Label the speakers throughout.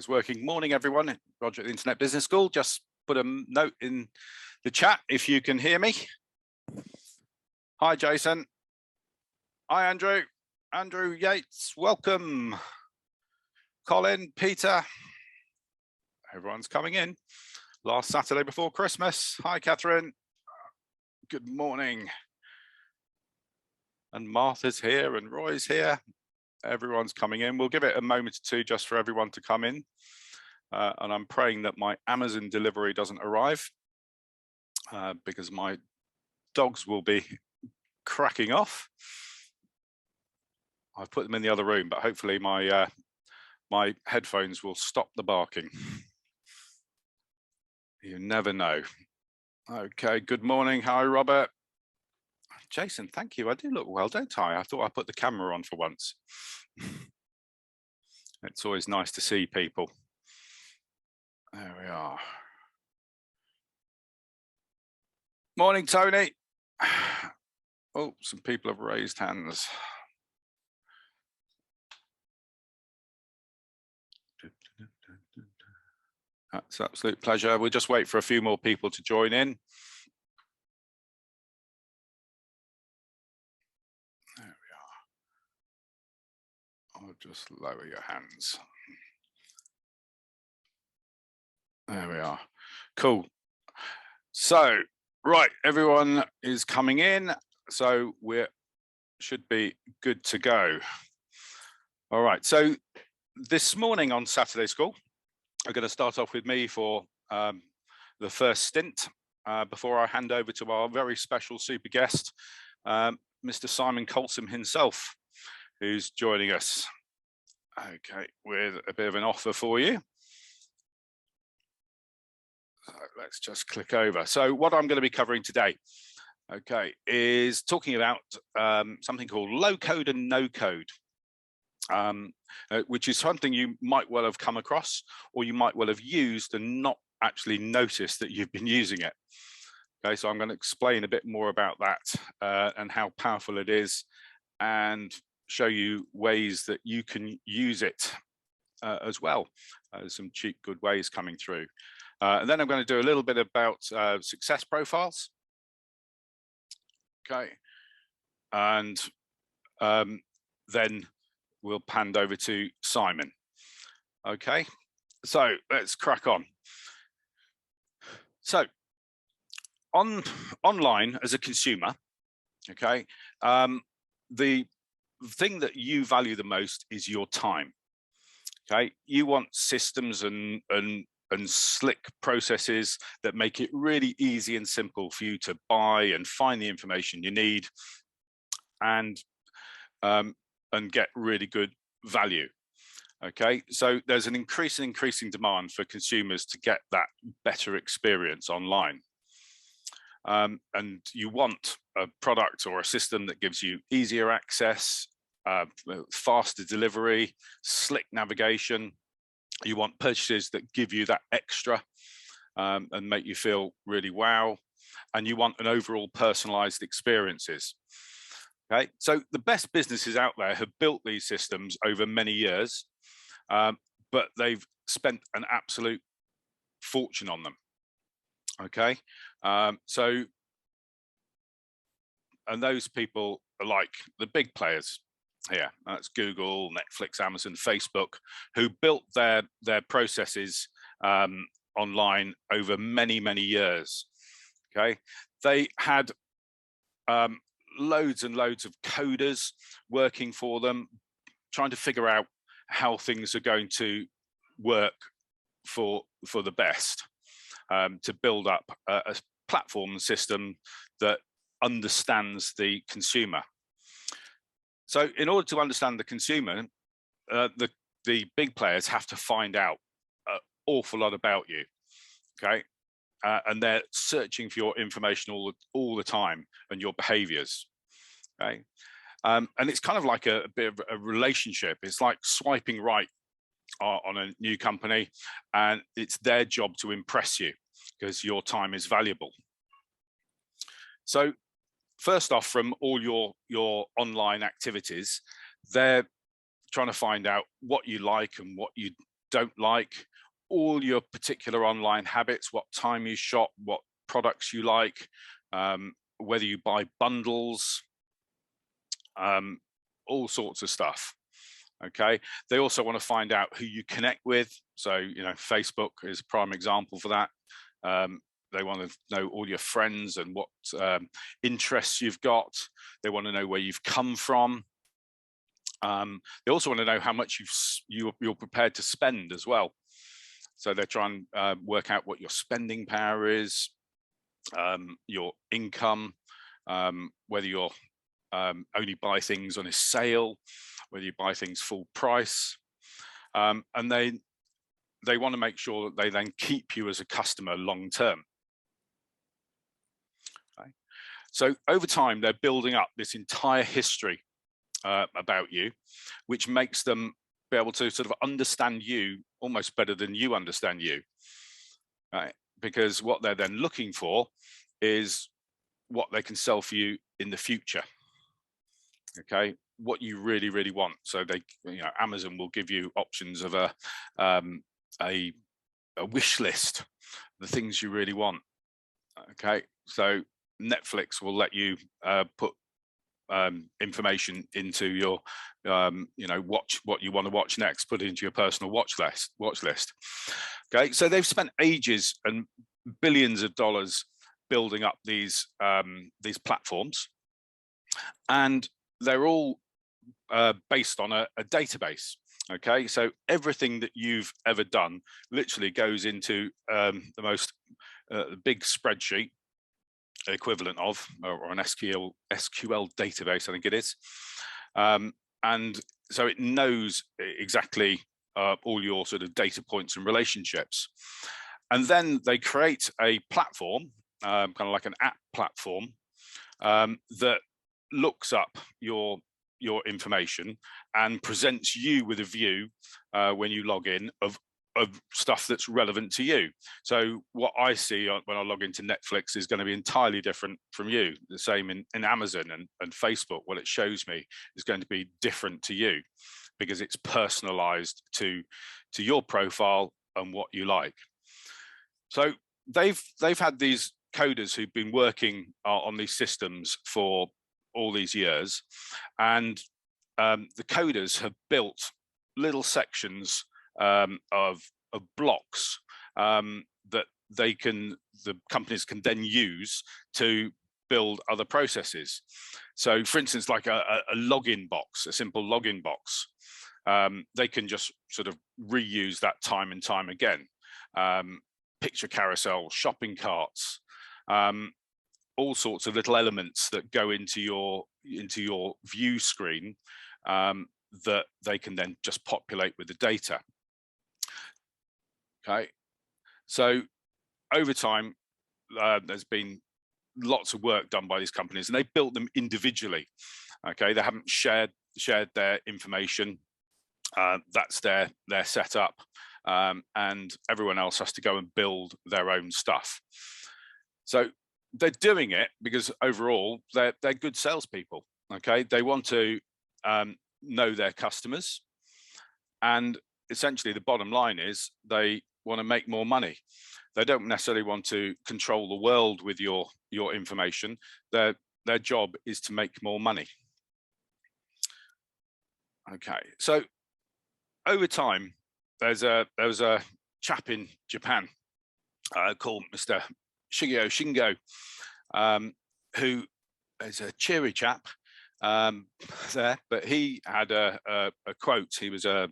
Speaker 1: It's working. Morning, everyone. Roger at the Internet Business School. Just put a note in the chat if you can hear me. Hi, Jason. Hi, Andrew. Andrew Yates, welcome. Colin, Peter. Everyone's coming in. Last Saturday before Christmas. Hi, Catherine. Good morning. And Martha's here and Roy's here. Everyone's coming in. We'll give it a moment or two just for everyone to come in. And I'm praying that my Amazon delivery doesn't arrive because my dogs will be cracking off. I've put them in the other room, but hopefully my my headphones will stop the barking. You never know. Okay, good morning. Hi, Robert. Jason, thank you. I do look well, don't I? I thought I put the camera on for once. It's always nice to see people. There we are. Morning, Tony. Oh, some people have raised hands. That's an absolute pleasure. We'll just wait for a few more people to join in. There we are. I'll just lower your hands. There we are. Cool. So, right, everyone is coming in. So we should be good to go. All right. So this morning on Saturday School, I'm going to start off with me for the first stint before I hand over to our very special super guest, Mr. Simon Colson himself, who's joining us. Okay, with a bit of an offer for you. So let's just click over. So what I'm going to be covering today, okay, is talking about something called low code and no code. Which is something you might well have come across, or you might well have used and not actually noticed that you've been using it. Okay, so I'm going to explain a bit more about that and how powerful it is, and show you ways that you can use it as well. Some cheap, good ways coming through. And then I'm going to do a little bit about success profiles. Okay, and then we'll hand over to Simon. Okay, so let's crack on. So online as a consumer, okay, the thing that you value the most is your time. Okay, you want systems and slick processes that make it really easy and simple for you to buy and find the information you need, and get really good value. Okay, so there's an increasing demand for consumers to get that better experience online. And you want a product or a system that gives you easier access, faster delivery, slick navigation. You want purchases that give you that extra and make you feel really wow. And you want an overall personalized experiences. Okay, so the best businesses out there have built these systems over many years, but they've spent an absolute fortune on them. Okay, and those people are like the big players here. That's Google, Netflix, Amazon, Facebook, who built their processes online over many years. Okay, they had loads and loads of coders working for them, trying to figure out how things are going to work for the best, to build up a platform system that understands the consumer. So in order to understand the consumer, the big players have to find out an awful lot about you. Okay, and they're searching for your information all the time and your behaviors. Okay, and it's kind of like a bit of a relationship. It's like swiping right on a new company, and it's their job to impress you because your time is valuable. So first off, from all your online activities, they're trying to find out what you like and what you don't like, all your particular online habits, what time you shop, what products you like, whether you buy bundles, all sorts of stuff. Okay, they also want to find out who you connect with. So, you know, Facebook is a prime example for that. They want to know all your friends and what interests you've got. They want to know where you've come from. They also want to know how much you're prepared to spend as well. So they're trying to work out what your spending power is, your income, whether you're only buy things on a sale, whether you buy things full price, and they want to make sure that they then keep you as a customer long term. Okay. So over time, they're building up this entire history about you, which makes them be able to sort of understand you almost better than you understand you, right? Because what they're then looking for is what they can sell for you in the future. Okay, what you really, really want. So they, you know, Amazon will give you options of a wish list, the things you really want. Okay, so Netflix will let you put information into your, you know, watch what you want to watch next, put it into your personal watch list. Okay, so they've spent ages and billions of dollars building up these platforms, and they're all based on a database. Okay, so everything that you've ever done literally goes into the most big spreadsheet equivalent of, or an SQL database, I think it is. And so it knows exactly all your sort of data points and relationships. And then they create a platform, kind of like an app platform, that looks up your information and presents you with a view when you log in of stuff that's relevant to you. So what I see when I log into Netflix is going to be entirely different from you. The same in Amazon and Facebook. What it shows me is going to be different to you, because it's personalized to your profile and what you like. So they've had these coders who've been working on these systems for all these years, and the coders have built little sections of blocks that the companies can then use to build other processes. So, for instance, like a login box, a simple login box, they can just sort of reuse that time and time again. Picture carousel, shopping carts, all sorts of little elements that go into your view screen that they can then just populate with the data. Okay, so over time, there's been lots of work done by these companies, and they built them individually. Okay, they haven't shared their information. That's their setup, and everyone else has to go and build their own stuff. So they're doing it because overall they're good salespeople. Okay, they want to know their customers, and essentially the bottom line is they want to make more money. They don't necessarily want to control the world with your information. Their job is to make more money. Okay, so over time, there was a chap in Japan called Mr. Shigeo Shingo, who is a cheery chap there, but he had a quote. He was a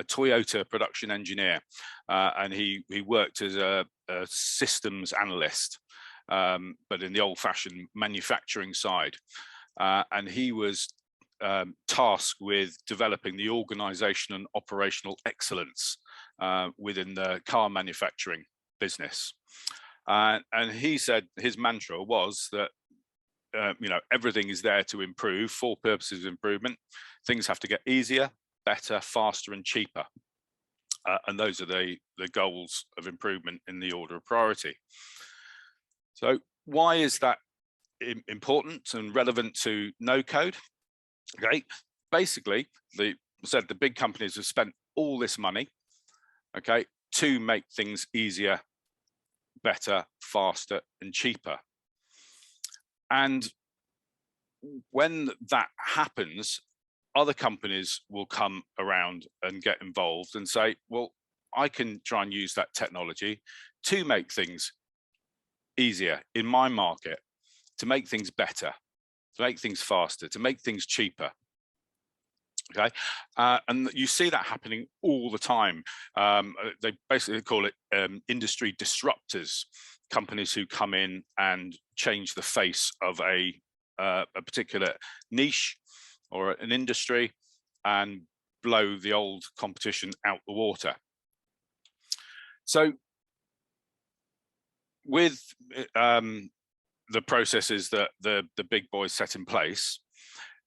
Speaker 1: Toyota production engineer, and he worked as a systems analyst, but in the old-fashioned manufacturing side, and he was tasked with developing the organization and operational excellence within the car manufacturing business. And he said his mantra was that you know, everything is there to improve for purposes of improvement. Things have to get easier, better, faster, and cheaper. And those are the goals of improvement in the order of priority. So why is that important and relevant to no code? Okay, basically, the big companies have spent all this money okay, to make things easier, better, faster, and cheaper. And when that happens, other companies will come around and get involved and say, well, I can try and use that technology to make things easier in my market, to make things better, to make things faster, to make things cheaper. Okay, and you see that happening all the time. They basically call it industry disruptors, companies who come in and change the face of a particular niche or an industry and blow the old competition out the water. So with the processes that the big boys set in place,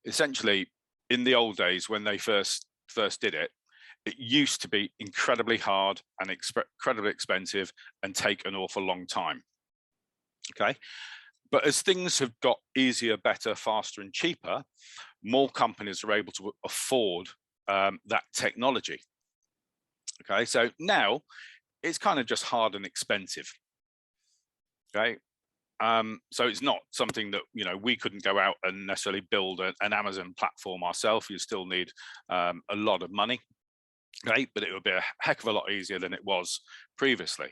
Speaker 1: essentially in the old days when they first did it, it used to be incredibly hard and incredibly expensive and take an awful long time. Okay, but as things have got easier, better, faster, and cheaper, more companies are able to afford that technology. Okay, so now it's kind of just hard and expensive. Okay, so it's not something that, you know, we couldn't go out and necessarily build an Amazon platform ourselves. You still need a lot of money, okay, but it would be a heck of a lot easier than it was previously.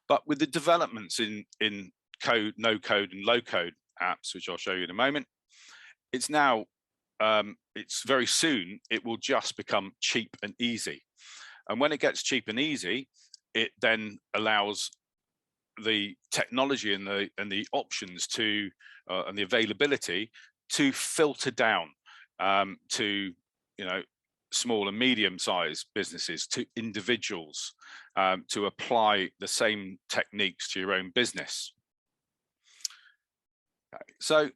Speaker 1: But with the developments in code, no code, and low code apps, which I'll show you in a moment, it's now it's very soon it will just become cheap and easy. And when it gets cheap and easy, it then allows the technology and the options to and the availability to filter down to, you know, small and medium-sized businesses, to individuals, to apply the same techniques to your own business. Okay, so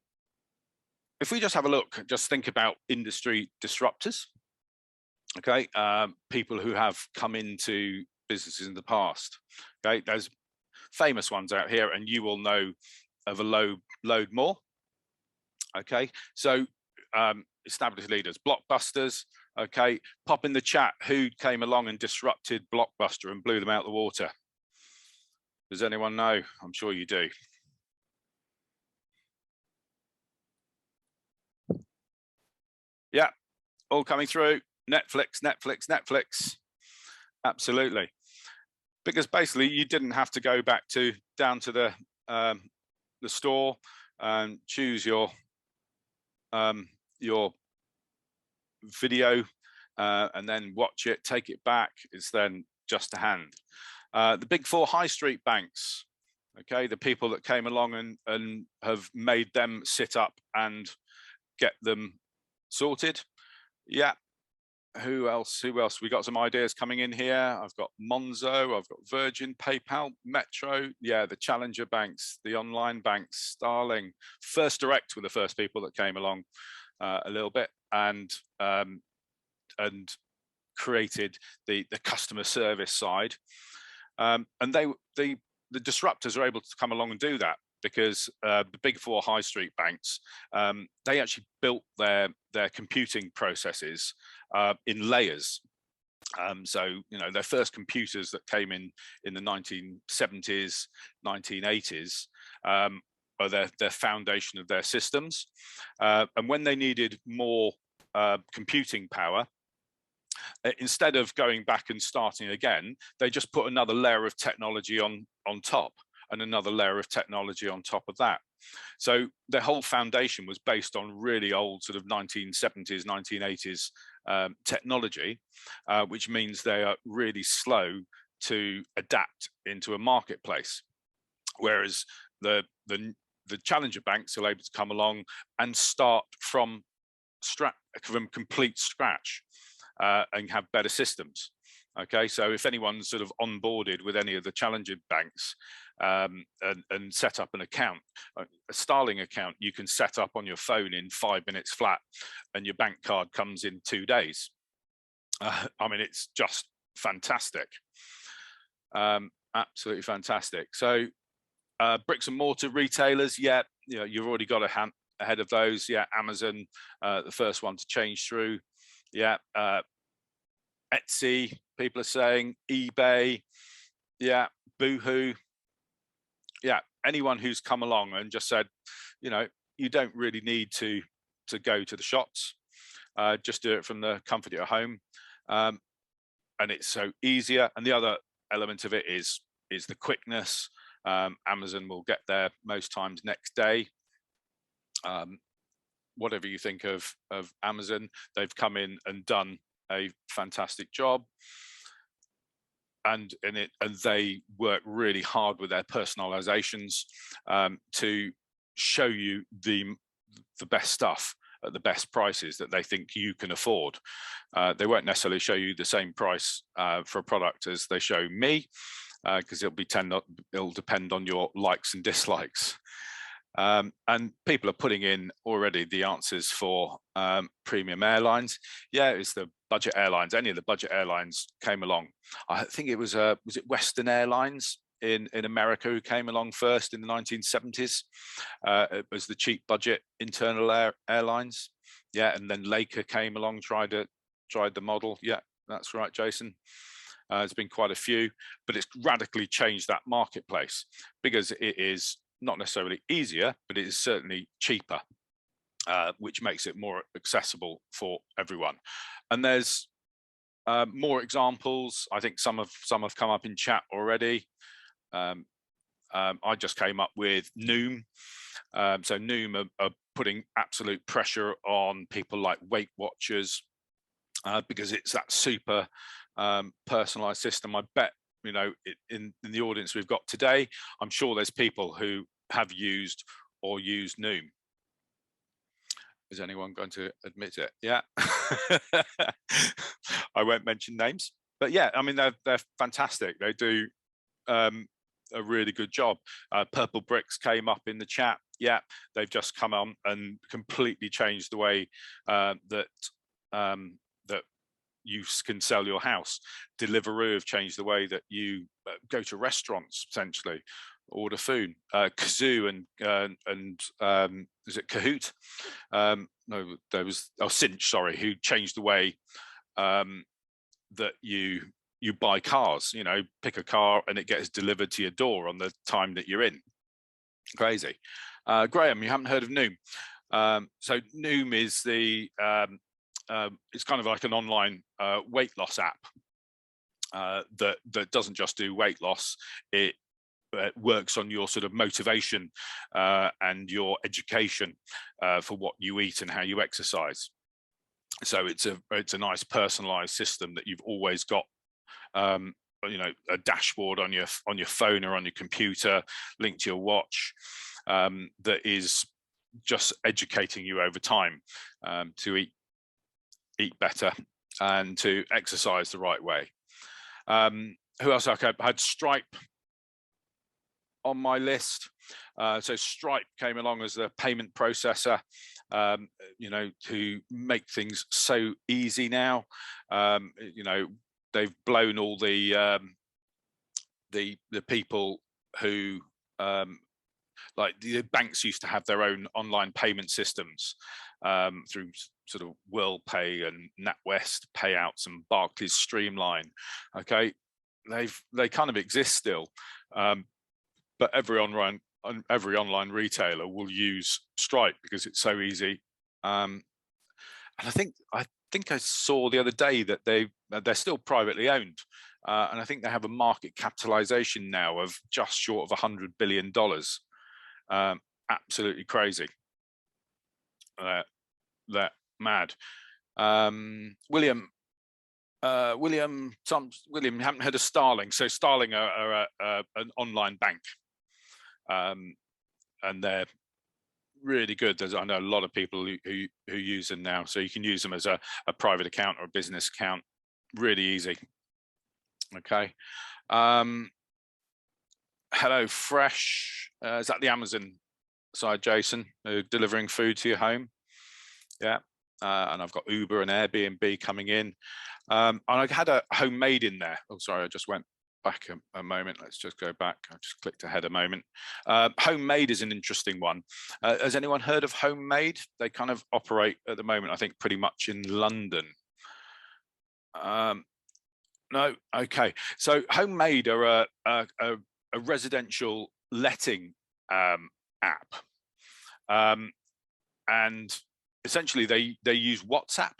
Speaker 1: if we just have a look, just think about industry disruptors. Okay, people who have come into businesses in the past. Okay, there's famous ones out here, and you will know of a load more. Okay, so established leaders, Blockbusters. Okay, pop in the chat who came along and disrupted Blockbuster and blew them out the water. Does anyone know? I'm sure you do. Yeah, all coming through. Netflix, Netflix, Netflix. Absolutely. Because basically you didn't have to go back down to the store and choose your video and then watch it, take it back. It's then just a hand. The big four high street banks, okay, the people that came along and have made them sit up and get them sorted. Yeah. Who else? We got some ideas coming in here. I've got Monzo, I've got Virgin, PayPal, Metro. Yeah, the challenger banks, the online banks, Starling, First Direct were the first people that came along a little bit and created the customer service side. And the disruptors are able to come along and do that because the big four high street banks, they actually built their computing processes in layers. So, you know, their first computers that came in the 1970s, 1980s are their foundation of their systems. And when they needed more computing power, instead of going back and starting again, they just put another layer of technology on top and another layer of technology on top of that. So the whole foundation was based on really old sort of 1970s, 1980s technology, which means they are really slow to adapt into a marketplace. Whereas the challenger banks are able to come along and start from complete scratch and have better systems. Okay, so if anyone's sort of onboarded with any of the challenger banks and set up an account, a Starling account, you can set up on your phone in 5 minutes flat, and your bank card comes in 2 days. I mean, it's just fantastic, absolutely fantastic. So bricks and mortar retailers, yeah, you know, you've already got a hand ahead of those. Yeah, Amazon, the first one to change through. Yeah. Etsy, people are saying, eBay, yeah, Boohoo, yeah, anyone who's come along and just said, you know, you don't really need to go to the shops, just do it from the comfort of your home, and it's so easier. And the other element of it is the quickness. Amazon will get there most times next day. Whatever you think of Amazon, they've come in and done a fantastic job. And they work really hard with their personalizations to show you the best stuff at the best prices that they think you can afford. They won't necessarily show you the same price for a product as they show me, because it'll depend on your likes and dislikes. And people are putting in already the answers for premium airlines. Yeah, it's the budget airlines. Any of the budget airlines came along. I think it was it Western Airlines in America who came along first in the 1970s. It was the cheap budget internal airlines. Yeah, and then Laker came along, tried the model. Yeah, that's right, Jason. There's been quite a few, but it's radically changed that marketplace because it is not necessarily easier, but it is certainly cheaper, which makes it more accessible for everyone. And there's more examples. I think some have come up in chat already. I just came up with Noom. So Noom are putting absolute pressure on people like Weight Watchers because it's that super personalized system. I bet, you know, in the audience we've got today, I'm sure there's people who have used or use Noom. Is anyone going to admit it? Yeah. I won't mention names, but yeah, I mean, they're fantastic. They do a really good job. Purple Bricks came up in the chat. Yeah, they've just come on and completely changed the way that you can sell your house. Deliveroo have changed the way that you go to restaurants, potentially order food. Kazoo and is it Kahoot? No, there was Cinch, sorry, who changed the way that you buy cars. You know, pick a car and it gets delivered to your door on the time that you're in. Crazy. Graham, you haven't heard of Noom? So Noom is it's kind of like an online weight loss app that doesn't just do weight loss. It works on your sort of motivation and your education for what you eat and how you exercise. So it's a nice personalized system that you've always got, you know, a dashboard on your phone or on your computer linked to your watch that is just educating you over time to eat better and to exercise the right way. Who else? Okay, I had Stripe on my list. So Stripe came along as a payment processor, you know, to make things so easy now. You know, they've blown all the people who like the banks used to have their own online payment systems through sort of WorldPay and NatWest payouts and Barclays Streamline. Okay, they kind of exist still, but every online retailer will use Stripe because it's so easy. And I think I saw the other day that they're still privately owned, and I think they have a market capitalization now of just short of $100 billion. Absolutely crazy. They're mad. William, you haven't heard of Starling? So Starling are an online bank, and they're really good. I know a lot of people who use them now. So you can use them as a private account or a business account. Really easy. Okay. Hello Fresh. Is that the Amazon side, Jason? Delivering food to your home? Yeah. And I've got Uber and Airbnb coming in. And I had a Homemade in there. Oh, sorry, I just went back a moment. Let's just go back. I just clicked ahead a moment. Homemade is an interesting one. Has anyone heard of Homemade? They kind of operate at the moment, I think, pretty much in London. No. Okay. So Homemade are a residential letting app, and essentially they use WhatsApp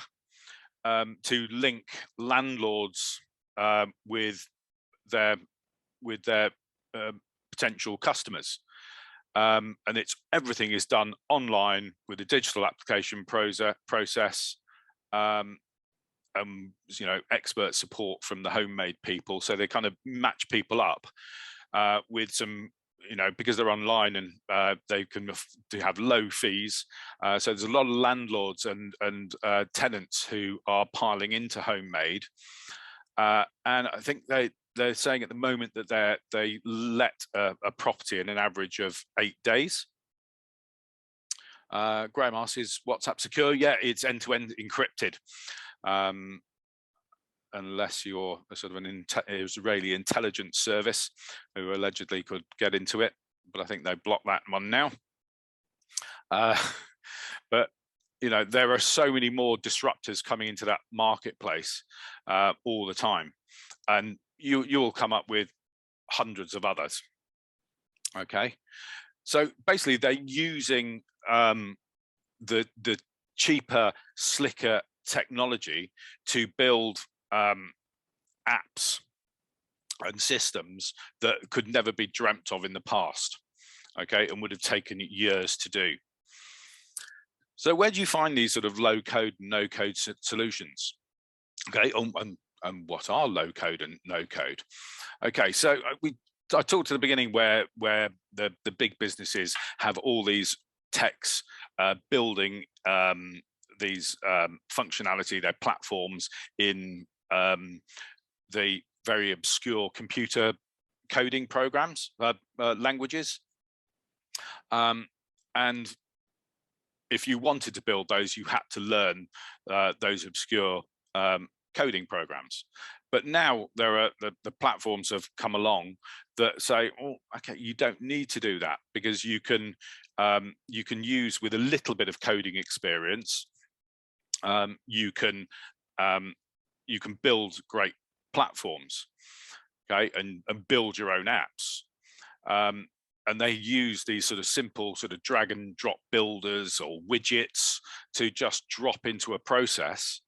Speaker 1: to link landlords with their potential customers. And everything is done online with a digital application process. You know, expert support from the Homemade people, so they kind of match people up with some, you know, because they're online, and they can have low fees. So there's a lot of landlords and tenants who are piling into Homemade, and I think they're saying at the moment that they let a property in an average of 8 days. Graham asks, is WhatsApp secure? Yeah, it's end-to-end encrypted. Unless you're a sort of an Israeli intelligence service who allegedly could get into it, but I think they blocked that one now. But you know, there are so many more disruptors coming into that marketplace all the time, and you'll come up with hundreds of others. Okay, so basically they're using the cheaper, slicker technology to build apps and systems that could never be dreamt of in the past, okay, and would have taken years to do. So where do you find these sort of low code, no code solutions? Okay, and what are low code and no code? Okay, so I talked at the beginning where the big businesses have all these techs building these functionality, their platforms in the very obscure computer coding programs, languages. And if you wanted to build those, you had to learn those obscure coding programs. But now there are the platforms have come along that say, oh, okay, you don't need to do that, because you can use, with a little bit of coding experience, you can build great platforms, okay, and build your own apps. And they use these sort of simple sort of drag and drop builders or widgets to just drop into a process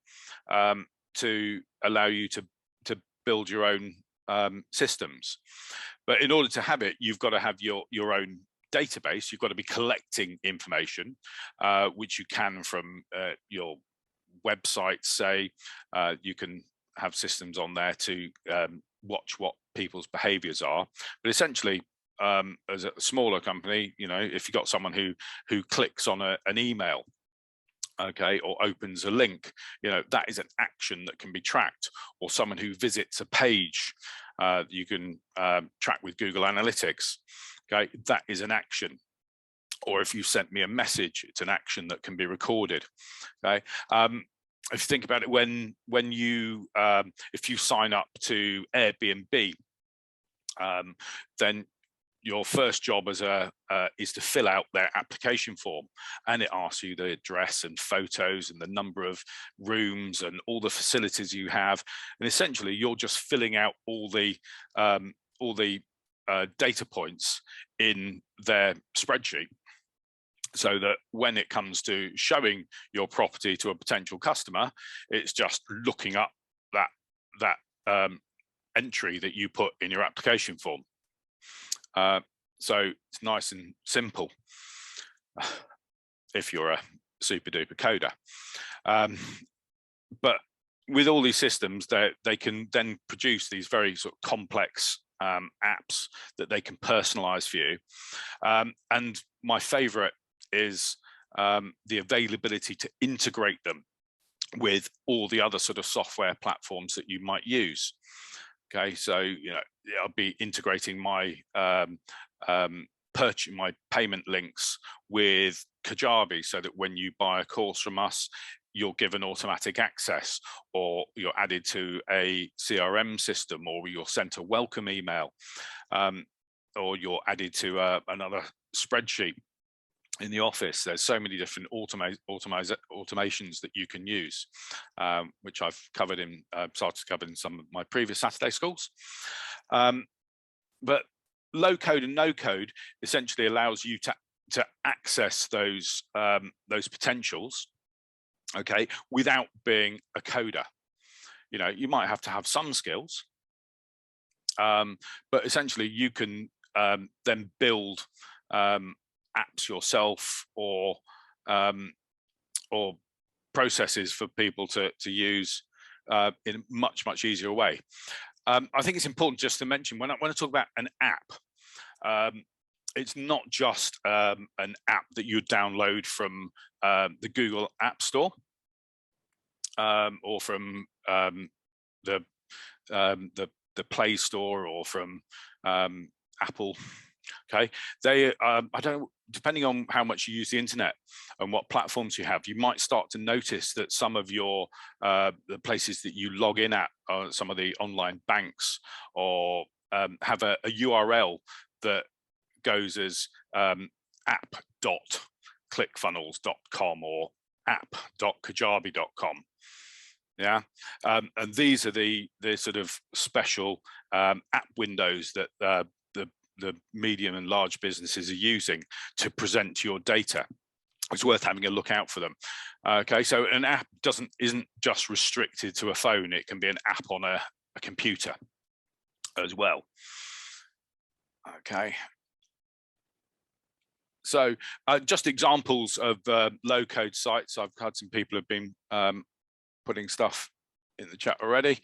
Speaker 1: to allow you to build your own systems. But in order to have it, you've got to have your own database. You've got to be collecting information, which you can from your website. Say you can have systems on there to watch what people's behaviors are. But essentially, as a smaller company, you know, if you've got someone who clicks on an email, okay, or opens a link, you know, that is an action that can be tracked. Or someone who visits a page, you can track with Google Analytics, okay, that is an action. Or if you sent me a message, it's an action that can be recorded, okay. If you think about it, when you if you sign up to Airbnb, then your first job as is to fill out their application form, and it asks you the address and photos and the number of rooms and all the facilities you have, and essentially you're just filling out all the data points in their spreadsheet, so that when it comes to showing your property to a potential customer, it's just looking up that entry that you put in your application form. So it's nice and simple if you're a super duper coder. But with all these systems, they can then produce these very sort of complex apps that they can personalize for you. And my favorite is the availability to integrate them with all the other sort of software platforms that you might use. Okay, so you know, I'll be integrating my my payment links with Kajabi, so that when you buy a course from us, you're given automatic access, or you're added to a CRM system, or you're sent a welcome email, or you're added to another spreadsheet. in the office, there's so many different automations that you can use, which I've covered in, started to cover in some of my previous Saturday schools. But low code and no code essentially allows you to access those potentials, okay, without being a coder. You know, you might have to have some skills, but essentially you can then build apps yourself, or processes for people to use in a much easier way. I think it's important just to mention, when I talk about an app, it's not just an app that you download from the Google App Store, or from the Play Store, or from Apple. Okay, they I don't, depending on how much you use the internet and what platforms you have, you might start to notice that some of your the places that you log in at, some of the online banks, or have a URL that goes as app.clickfunnels.com or app.kajabi.com. Yeah, and these are the sort of special app windows that the medium and large businesses are using to present your data. It's worth having a look out for them. Okay, so an app isn't just restricted to a phone. It can be an app on a computer as well. Okay, so just examples of low code sites. I've had some people have been putting stuff in the chat already.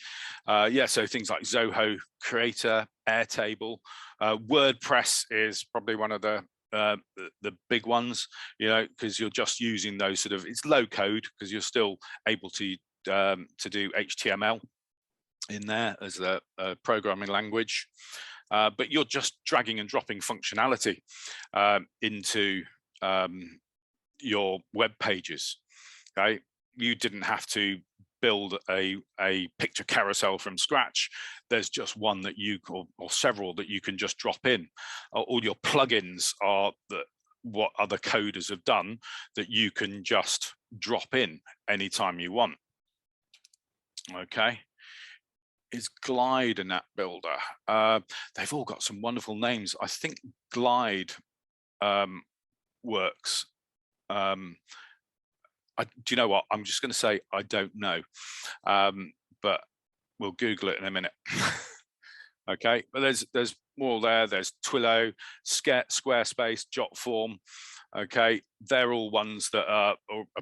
Speaker 1: Yeah, so things like Zoho Creator, Airtable, WordPress is probably one of the big ones, you know, because you're just using those sort of, it's low code because you're still able to do HTML in there as a programming language, but you're just dragging and dropping functionality into your web pages. Okay, you didn't have to build a picture carousel from scratch. There's just one that you, or several that you can just drop in. All your plugins are what other coders have done that you can just drop in anytime you want. Okay, is Glide an app builder? They've all got some wonderful names. I think Glide works. Do you know what? I'm just going to say I don't know, but we'll Google it in a minute. Okay, but there's more there. There's Twilio, Squarespace, Jotful. Okay, they're all ones that are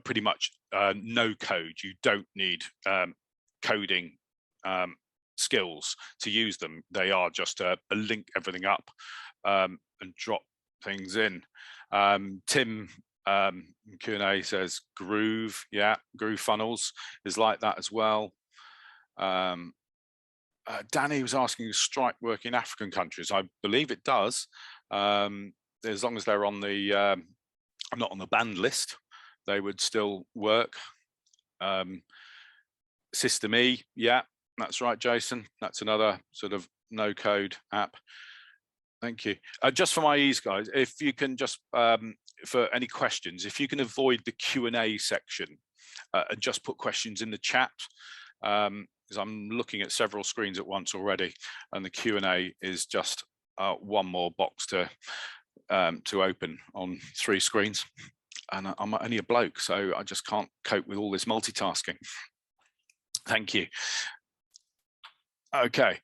Speaker 1: pretty much no code. You don't need coding skills to use them. They are just a link everything up and drop things in. Tim Q&A says Groove. Yeah, Groove Funnels is like that as well. Danny was asking, Stripe work in African countries? I believe it does, as long as they're on the not on the banned list, they would still work. System E, yeah, that's right, Jason. That's another sort of no code app. Thank you. Just for my ease, guys, if you can just for any questions, if you can avoid the Q&A section and just put questions in the chat, because I'm looking at several screens at once already, and the Q&A is just one more box to open on 3 screens, and I'm only a bloke, so I just can't cope with all this multitasking. Thank you. Okay,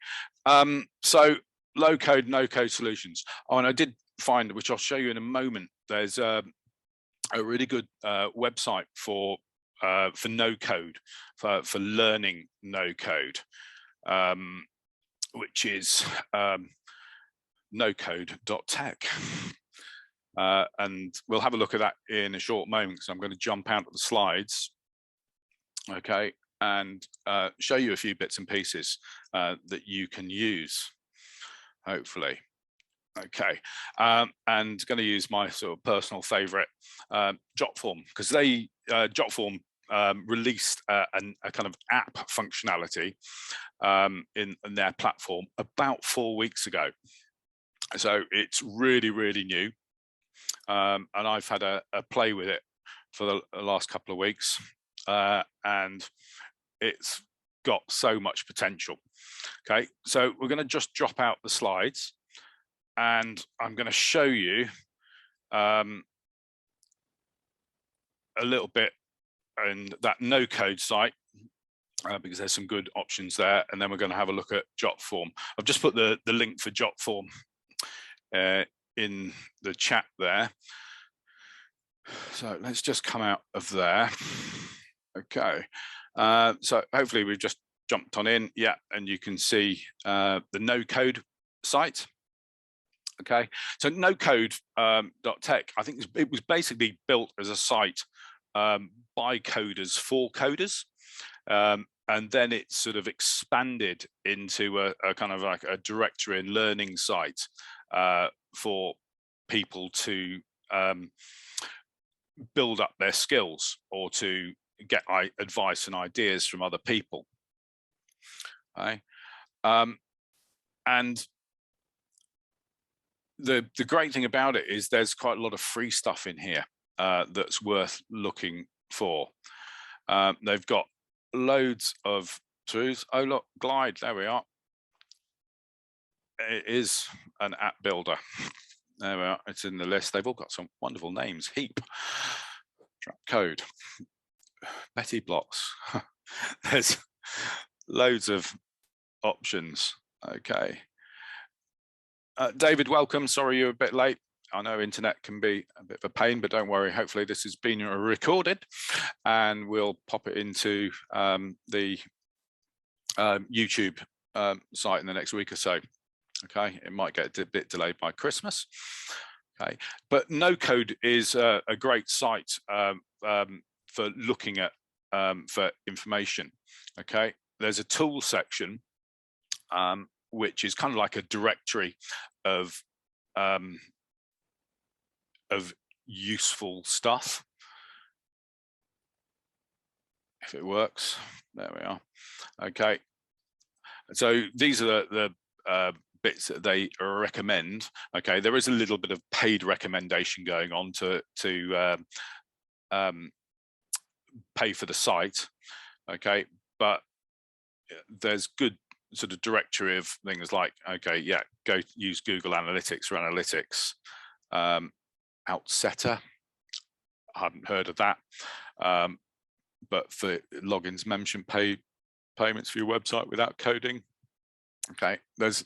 Speaker 1: so low code, no code solutions. Oh, and I did find, which I'll show you in a moment, there's a really good website for no code, for learning no code, which is nocode.tech. And we'll have a look at that in a short moment, because I'm going to jump out of the slides, okay, and show you a few bits and pieces that you can use, hopefully. Okay, and going to use my sort of personal favorite, Jotful, because they Jotful released a kind of app functionality in their platform about 4 weeks ago. So it's really, really new. and I've had a play with it for the last couple of weeks, and it's got so much potential. Okay, so we're going to just drop out the slides, and I'm going to show you a little bit in that no code site, because there's some good options there, and then we're going to have a look at Jotful. I've just put the link for Jotful in the chat there. So let's just come out of there. Okay, so hopefully we've just jumped on in. Yeah, and you can see the no code site. Okay, so nocode.tech, I think it was basically built as a site by coders for coders, and then it sort of expanded into a kind of like a directory and learning site for people to build up their skills or to get advice and ideas from other people. Okay, and the great thing about it is there's quite a lot of free stuff in here that's worth looking for. They've got loads of tools. Oh look, Glide, there we are. It is an app builder. There we are, it's in the list. They've all got some wonderful names. Heap, Trap Code, Betty Blocks. There's loads of options. Okay. David, welcome. Sorry you're a bit late. I know internet can be a bit of a pain, but don't worry. Hopefully this has been recorded and we'll pop it into the YouTube site in the next week or so. Okay, it might get a bit delayed by Christmas. Okay, but no code is a great site for looking at for information. Okay, there's a tool section which is kind of like a directory of useful stuff. If it works, there we are. Okay, so these are the bits that they recommend. Okay, there is a little bit of paid recommendation going on to pay for the site. Okay, but there's good sort of directory of things like, okay, yeah, go use Google Analytics for analytics. Outsetter, I haven't heard of that, but for logins, membership, payments for your website without coding. Okay, there's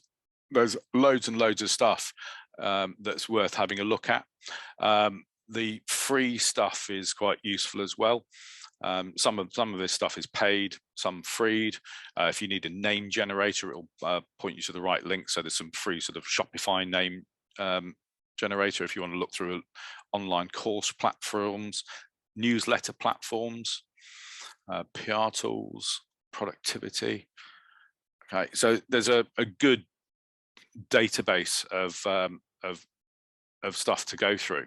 Speaker 1: loads and loads of stuff that's worth having a look at. The free stuff is quite useful as well. Some of this stuff is paid, some freed. If you need a name generator, it'll point you to the right link. So there's some free sort of Shopify name generator if you want to look through online course platforms, newsletter platforms, PR tools, productivity. Okay, so there's a good database of stuff to go through.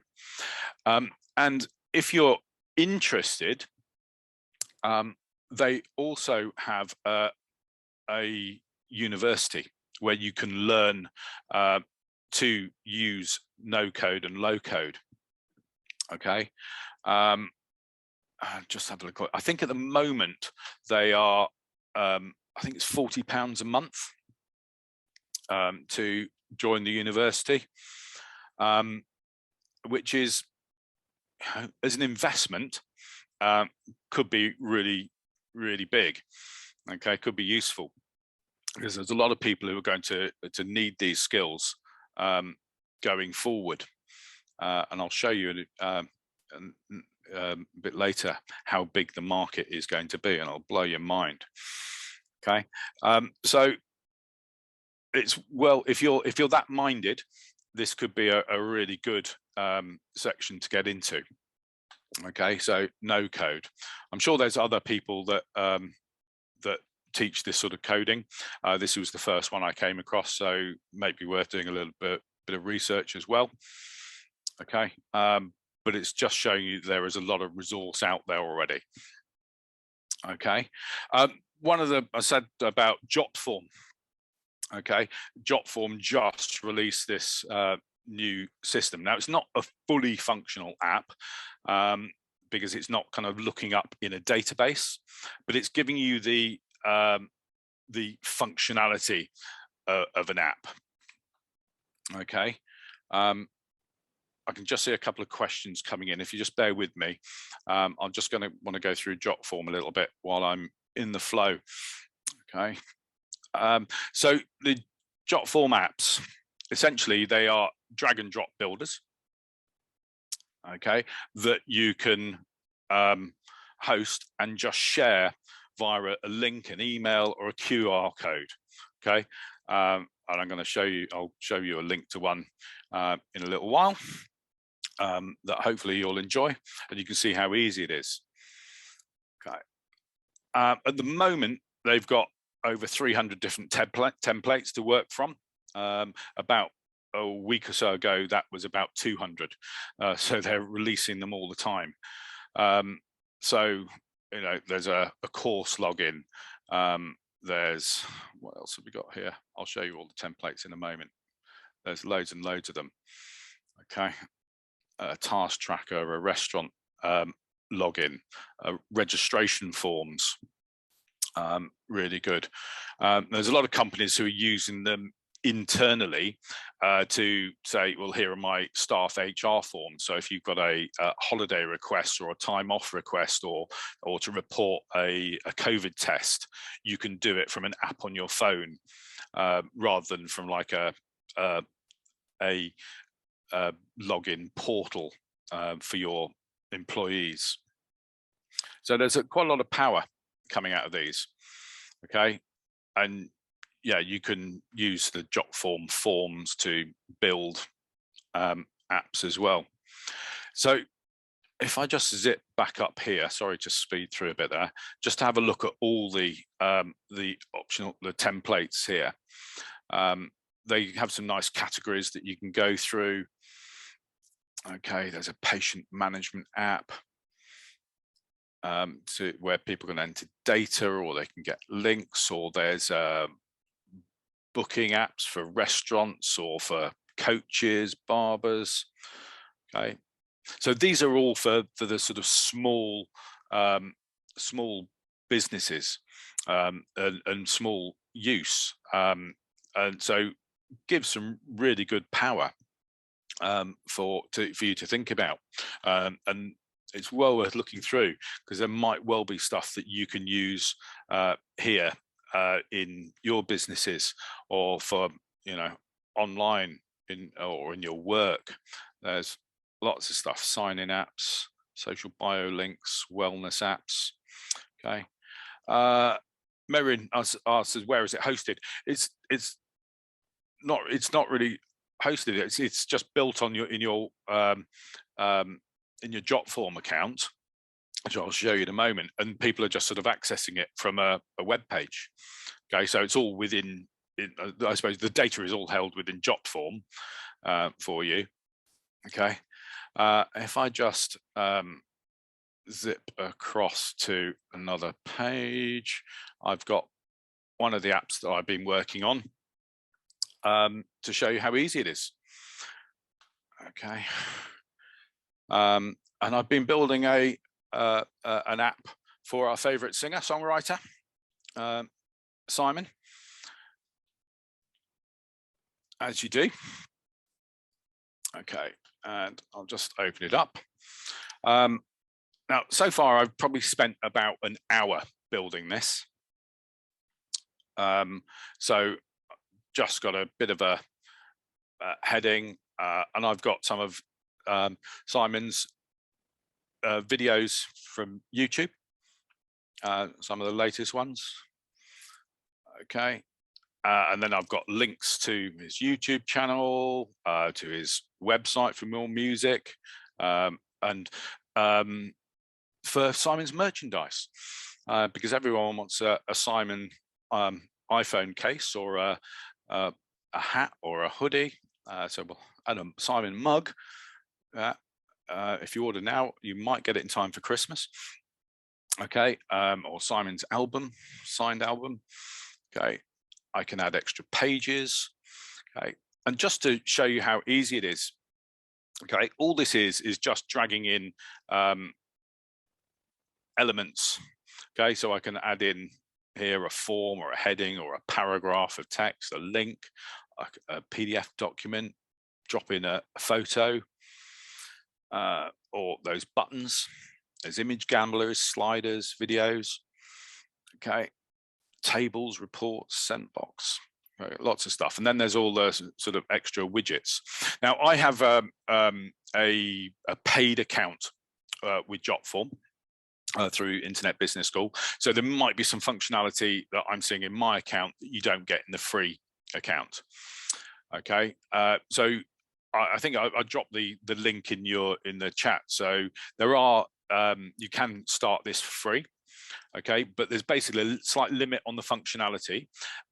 Speaker 1: And if you're interested, they also have a university where you can learn to use no code and low code. Okay, just have a look. I think at the moment they are, I think it's £40 a month to join the university, which is, as an investment, could be really, really big. Okay, could be useful because there's a lot of people who are going to need these skills going forward, and I'll show you a bit later how big the market is going to be, and I'll blow your mind. Okay, so it's, well, if you're that minded, this could be a really good section to get into. Okay, so no code. I'm sure there's other people that that teach this sort of coding. This was the first one I came across, so maybe worth doing a little bit of research as well. Okay, but it's just showing you there is a lot of resource out there already. Okay, one of the, I said about Jotful. Okay, Jotful just released this new system. Now, it's not a fully functional app because it's not kind of looking up in a database, but it's giving you the functionality of an app. Okay. I can just see a couple of questions coming in. If you just bear with me, I'm just going to want to go through Jotful a little bit while I'm in the flow. Okay. So the Jotful apps, essentially, they are drag and drop builders. Okay, that you can host and just share via a link, an email, or a QR code. Okay, and I'm going to show you. I'll show you a link to one in a little while that hopefully you'll enjoy, and you can see how easy it is. Okay, at the moment they've got over 300 different templates to work from. About a week or so ago, that was about 200. So they're releasing them all the time. So, you know, there's a course login. There's, what else have we got here? I'll show you all the templates in a moment. There's loads and loads of them. Okay. A task tracker, a restaurant login, registration forms. Really good. There's a lot of companies who are using them internally to say, well, here are my staff HR forms. So if you've got a holiday request or a time off request or to report a COVID test, you can do it from an app on your phone rather than from like a login portal for your employees. So there's quite a lot of power coming out of these. Okay, and yeah, you can use the Jotful forms to build apps as well. So if I just zip back up here, sorry to speed through a bit there, just to have a look at all the templates here. They have some nice categories that you can go through. Okay, there's a patient management app to where people can enter data, or they can get links, or there's booking apps for restaurants or for coaches, barbers. Okay, so these are all for the sort of small businesses and small use, and so gives some really good power for you to think about, and it's well worth looking through, because there might well be stuff that you can use here in your businesses, or for, you know, online or in your work. There's lots of stuff: sign-in apps, social bio links, wellness apps. Okay. Merin asks, where is it hosted? It's not really hosted. It's just built on in your Jotful account, which I'll show you in a moment, and people are just sort of accessing it from a web page. Okay, so it's all within, I suppose the data is all held within Jotful for you. Okay, if I just zip across to another page, I've got one of the apps that I've been working on to show you how easy it is. Okay. And I've been building an app for our favorite singer-songwriter, Simon, as you do. Okay, and I'll just open it up. Now, so far, I've probably spent about an hour building this. So just got a bit of a heading, and I've got some of Simon's videos from YouTube, some of the latest ones. Okay, and then I've got links to his YouTube channel, to his website for more music, and for Simon's merchandise, because everyone wants a Simon iPhone case, or a hat, or a hoodie, and a Simon mug. If you order now, you might get it in time for Christmas. Okay, or Simon's album, signed album. Okay, I can add extra pages. Okay, And just to show you how easy it is, okay, all this is just dragging in elements. Okay, so I can add in here a form or a heading or a paragraph of text, a link, a PDF document, drop in a photo, or those buttons. There's image gamblers, sliders, videos, okay, tables, reports, sent box, lots of stuff. And then there's all the sort of extra widgets. Now I have a paid account with Jotful through Internet Business School. So there might be some functionality that I'm seeing in my account that you don't get in the free account. Okay, so I think I dropped the link in the chat. So there are you can start this for free, okay, but there's basically a slight limit on the functionality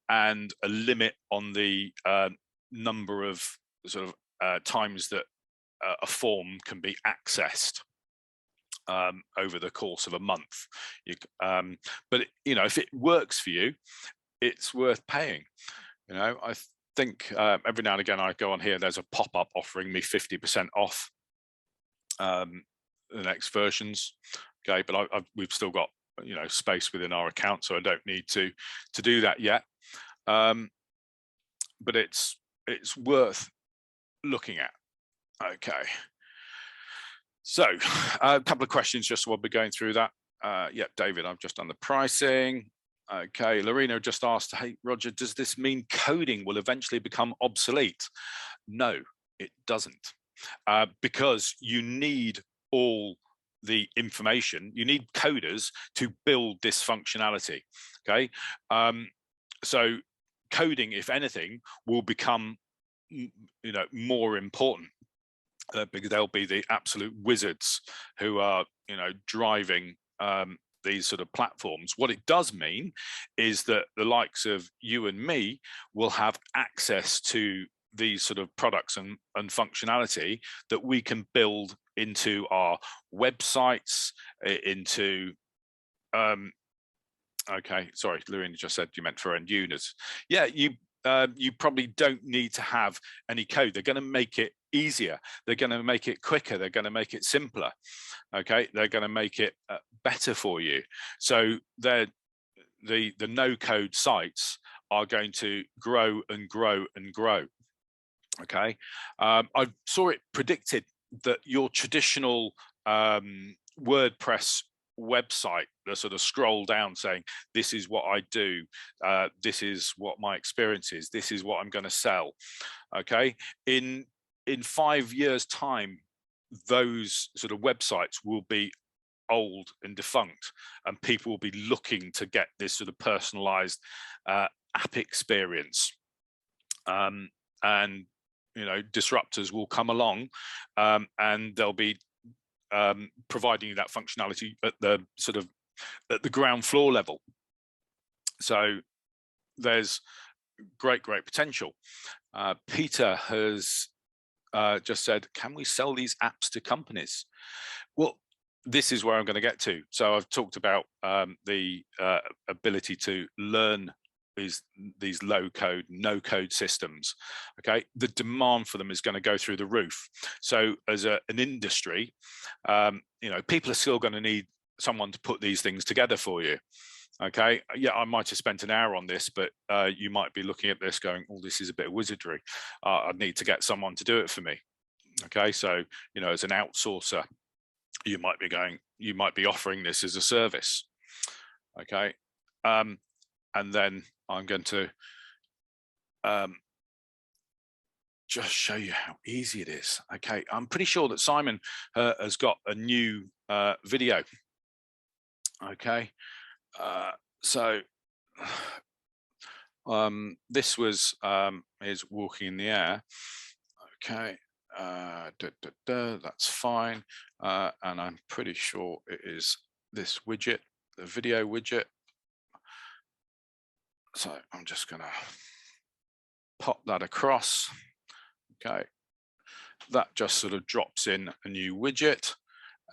Speaker 1: and a limit on the number of sort of times that a form can be accessed over the course of a month. But you know, if it works for you, it's worth paying. You know, I think every now and again I go on here, there's a pop-up offering me 50% off the next versions. Okay, but we've still got, you know, space within our account, so I don't need to do that yet. But it's worth looking at. Okay, so a couple of questions just while we're going through that. Yeah, David, I've just done the pricing. Okay, Lorena just asked, hey, Roger, does this mean coding will eventually become obsolete? No, it doesn't, because you need all the information. You need coders to build this functionality, okay? So coding, if anything, will become, you know, more important. Because they'll be the absolute wizards who are, you know, driving these sort of platforms. What it does mean is that the likes of you and me will have access to these sort of products and functionality that we can build into our websites, into okay, sorry, Lorena just said you meant for end users. Yeah, you probably don't need to have any code. They're going to make it easier. They're going to make it quicker. They're going to make it simpler. Okay, they're going to make it better for you. So the no-code sites are going to grow and grow and grow. Okay, I saw it predicted that your traditional WordPress website, the sort of scroll down saying, this is what I do, this is what my experience is, this is what I'm going to sell. Okay, in 5 years time, those sort of websites will be old and defunct, and people will be looking to get this sort of personalized app experience. And you know, disruptors will come along, and they'll be providing you that functionality at the sort of at the ground floor level. So there's great potential. Peter has just said, can we sell these apps to companies? Well, this is where I'm going to get to. So I've talked about the ability to learn these low code, no code systems. Okay, the demand for them is going to go through the roof. So as an industry, you know, people are still going to need someone to put these things together for you. Okay, yeah, I might have spent an hour on this, but you might be looking at this going, oh, this is a bit of wizardry. I need to get someone to do it for me. Okay, so, you know, as an outsourcer, you might be offering this as a service. Okay, and then I'm going to just show you how easy it is. Okay, I'm pretty sure that Simon has got a new video. Okay, so this was is walking in the air. Okay, that's fine, and I'm pretty sure it is this widget, the video widget. So I'm just gonna pop that across. Okay, that just sort of drops in a new widget,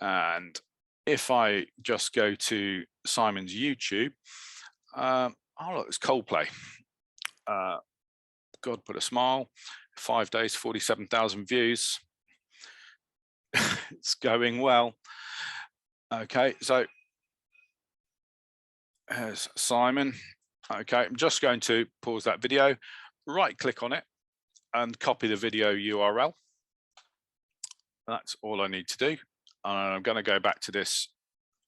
Speaker 1: and if I just go to Simon's YouTube, oh look, it's Coldplay. God put a smile. 5 days, 47,000 views. It's going well. Okay, so here's Simon. Okay, I'm just going to pause that video, right click on it and copy the video URL. That's all I need to do. And I'm going to go back to this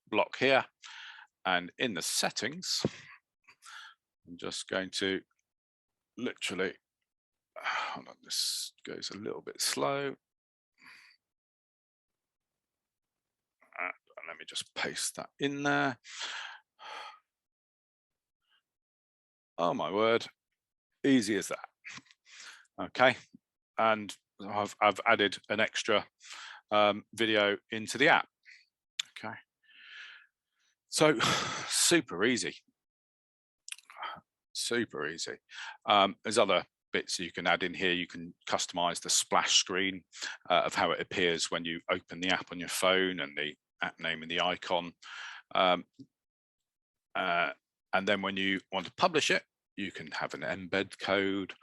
Speaker 1: block here, and in the settings, I'm just going to literally, hold on, this goes a little bit slow. Let me just paste that in there. Oh my word, easy as that. Okay, and I've added an extra video into the app. Okay, so super easy, super easy. There's other bits you can add in here. You can customize the splash screen of how it appears when you open the app on your phone, and the app name and the icon. And then when you want to publish it, you can have an embed code,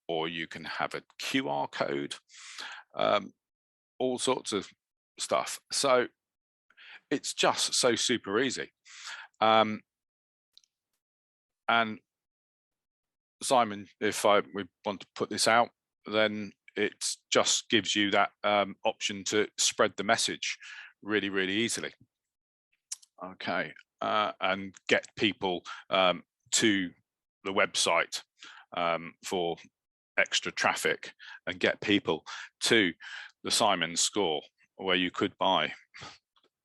Speaker 1: or you can have a QR code, all sorts of stuff. So it's just so super easy. And Simon, if we want to put this out, then it just gives you that option to spread the message really, really easily. Okay, and get people to the website for extra traffic, and get people to the Simon Score, where you could buy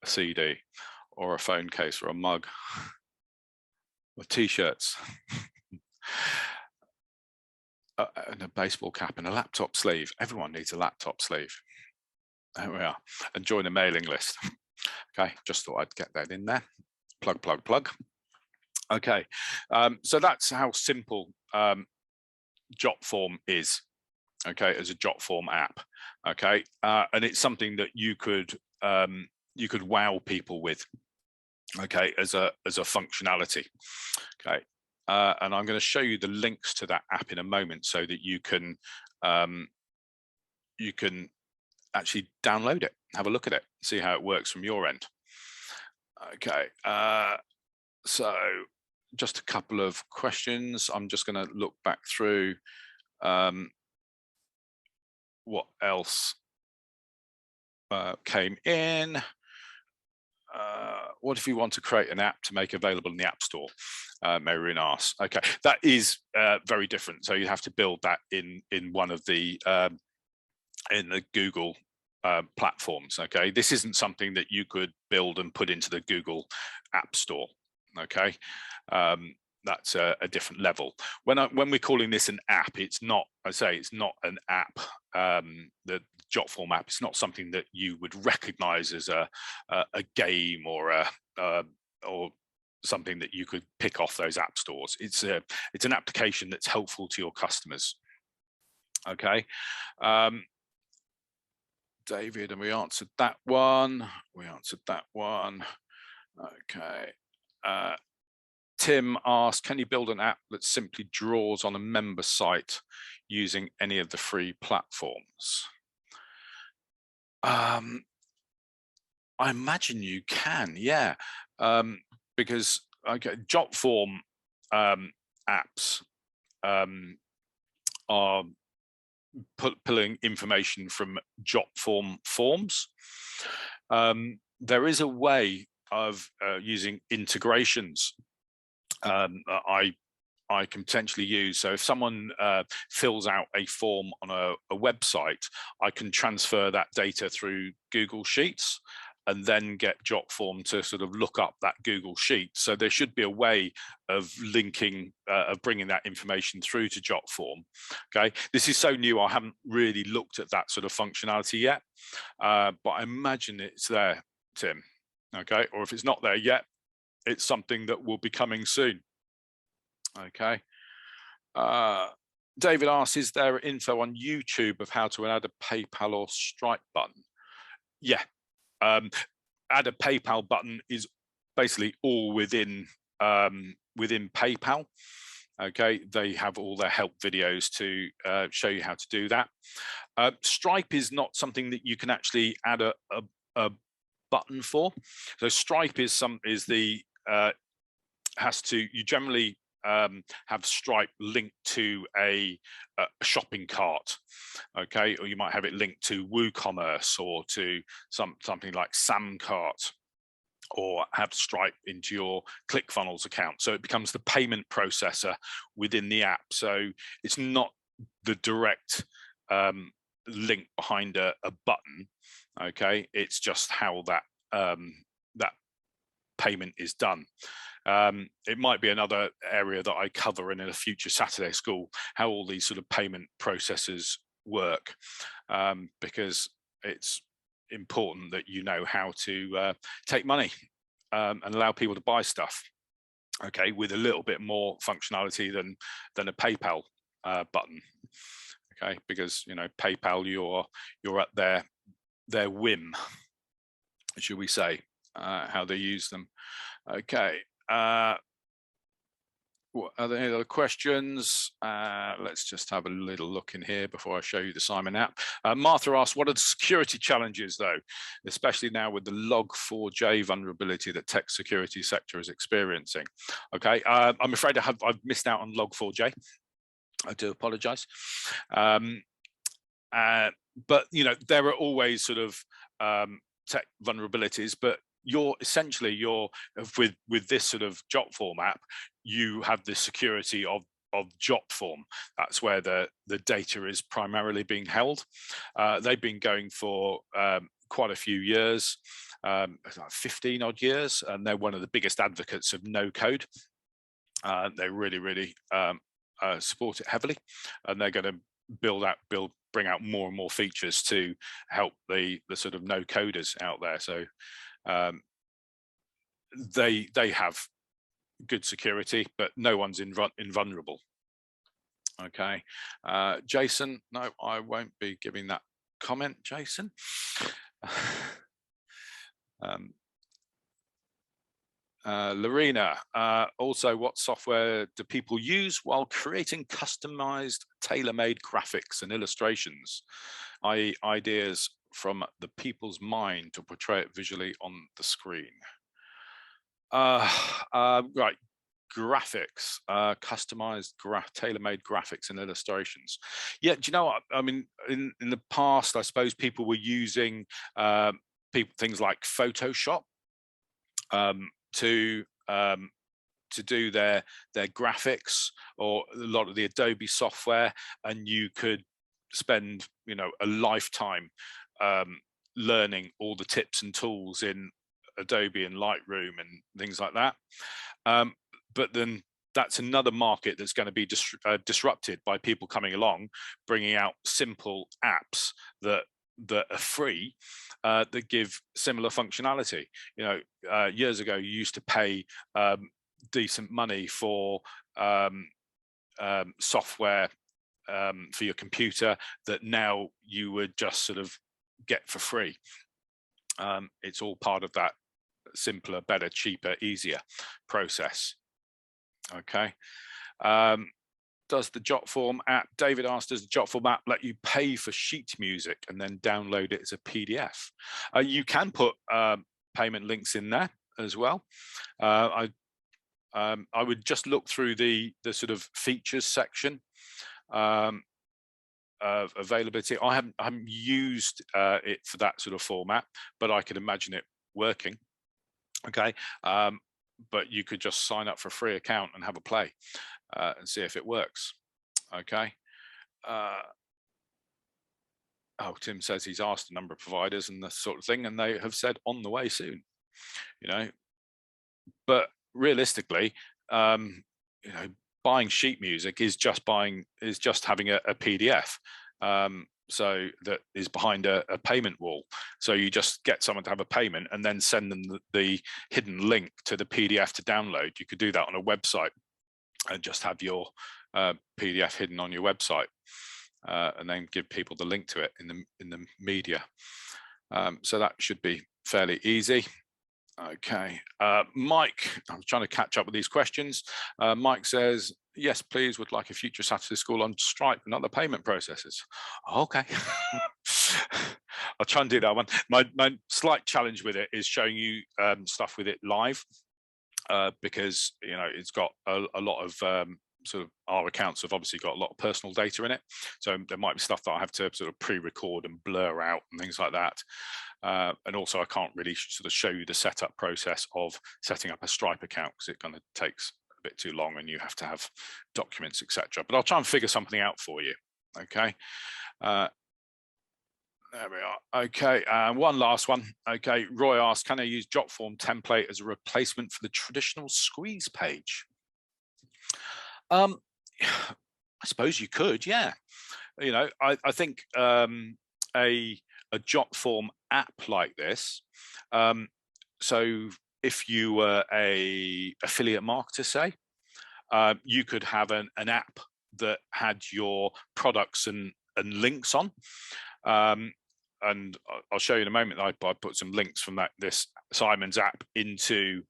Speaker 1: a CD or a phone case or a mug or t-shirts and a baseball cap and a laptop sleeve. Everyone needs a laptop sleeve. There we are. And join a mailing list. Okay, just thought I'd get that in there. Plug, plug, plug. Okay, so that's how simple Jotform is. Okay, as a Jotform app. Okay, and it's something that you could wow people with. Okay, as a functionality. Okay, and I'm going to show you the links to that app in a moment, so that you can actually download it, have a look at it, see how it works from your end. Okay, so just a couple of questions. I'm just going to look back through what else came in. What if you want to create an app to make available in the App Store? Maureen asks. Okay, that is very different. So you have to build that in one of the in the Google platforms. Okay, this isn't something that you could build and put into the Google App Store. Okay, that's a different level. When we're calling this an app, it's not. I say it's not an app. The Jotform app, it's not something that you would recognize as a game or or something that you could pick off those app stores. It's an application that's helpful to your customers. Okay, David, and we answered that one. Okay. Tim asked, can you build an app that simply draws on a member site using any of the free platforms? I imagine you can, yeah, because okay, Jotform apps are pulling information from Jotform forms. There is a way of using integrations I can potentially use. So if someone fills out a form on a website, I can transfer that data through Google Sheets and then get Jotform to sort of look up that Google Sheet. So there should be a way of linking, of bringing that information through to Jotform. Okay, this is so new, I haven't really looked at that sort of functionality yet, but I imagine it's there, Tim. Okay, or if it's not there yet, it's something that will be coming soon. Okay. David asks, is there info on YouTube of how to add a PayPal or Stripe button? Yeah. Add a PayPal button is basically all within PayPal. Okay, they have all their help videos to show you how to do that. Stripe is not something that you can actually add a button for. So Stripe is you generally have Stripe linked to a shopping cart, okay, or you might have it linked to WooCommerce or to something like Samcart, or have Stripe into your ClickFunnels account. So it becomes the payment processor within the app. So it's not the direct link behind a button. Okay, it's just how that that payment is done. It might be another area that I cover in a future Saturday school, how all these sort of payment processors work, because it's important that you know how to take money and allow people to buy stuff, okay, with a little bit more functionality than a PayPal button, okay, because you know PayPal, you're at their whim, should we say, how they use them. Okay, what are there any other questions? Let's just have a little look in here before I show you the Simon app. Martha asked, what are the security challenges though, especially now with the Log4j vulnerability that tech security sector is experiencing? Okay, I'm afraid I've missed out on Log4j. I do apologize. But you know, there are always sort of tech vulnerabilities, but essentially with this sort of Jotful app, you have the security of Jotful. That's where the data is primarily being held. They've been going for quite a few years, 15 odd years, and they're one of the biggest advocates of no code. They really support it heavily, and they're going to bring out more and more features to help the sort of no coders out there. So they have good security, but no one's invulnerable. Okay, Jason, no, I won't be giving that comment, Jason. Lorena, also, what software do people use while creating customized, tailor-made graphics and illustrations, i.e. ideas from the people's mind to portray it visually on the screen? Right, graphics, customized, tailor-made graphics and illustrations. Yeah, do you know what? I mean, in the past, I suppose people were using things like Photoshop to do their graphics, or a lot of the Adobe software, and you could spend, you know, a lifetime learning all the tips and tools in Adobe and Lightroom and things like that. But then that's another market that's going to be disrupted by people coming along, bringing out simple apps that are free, that give similar functionality. You know, years ago, you used to pay decent money for software for your computer that now you would just sort of get for free. It's all part of that simpler, better, cheaper, easier process. Okay. Does the Jotful app, David asked, does the Jotful app let you pay for sheet music and then download it as a PDF? You can put payment links in there as well. I would just look through the sort of features section of availability. I haven't used it for that sort of format, but I could imagine it working. Okay, but you could just sign up for a free account and have a play and see if it works. Okay. Oh, Tim says he's asked a number of providers and that sort of thing, and they have said on the way soon. You know, but realistically, you know, buying sheet music is just having a PDF. So that is behind a payment wall. So you just get someone to have a payment and then send them the hidden link to the PDF to download. You could do that on a website and just have your PDF hidden on your website, and then give people the link to it in the media. So that should be fairly easy. Okay, Mike, I'm trying to catch up with these questions. Mike says, yes, please, would like a future Saturday school on Stripe and other payment processes. Okay. I'll try and do that one. My slight challenge with it is showing you stuff with it live, because, you know, it's got a lot of sort of, our accounts have obviously got a lot of personal data in it. So there might be stuff that I have to sort of pre-record and blur out and things like that. And also I can't really sort of show you the setup process of setting up a Stripe account, because it kind of takes a bit too long and you have to have documents, etc. But I'll try and figure something out for you. Okay. There we are. Okay, one last one. Okay, Roy asked, can I use Jotful template as a replacement for the traditional squeeze page? I suppose you could, yeah. You know, I think a Jotful app like this. So if you were a affiliate marketer, say, you could have an app that had your products and links on. And I'll show you in a moment that I put some links from this Simon's app into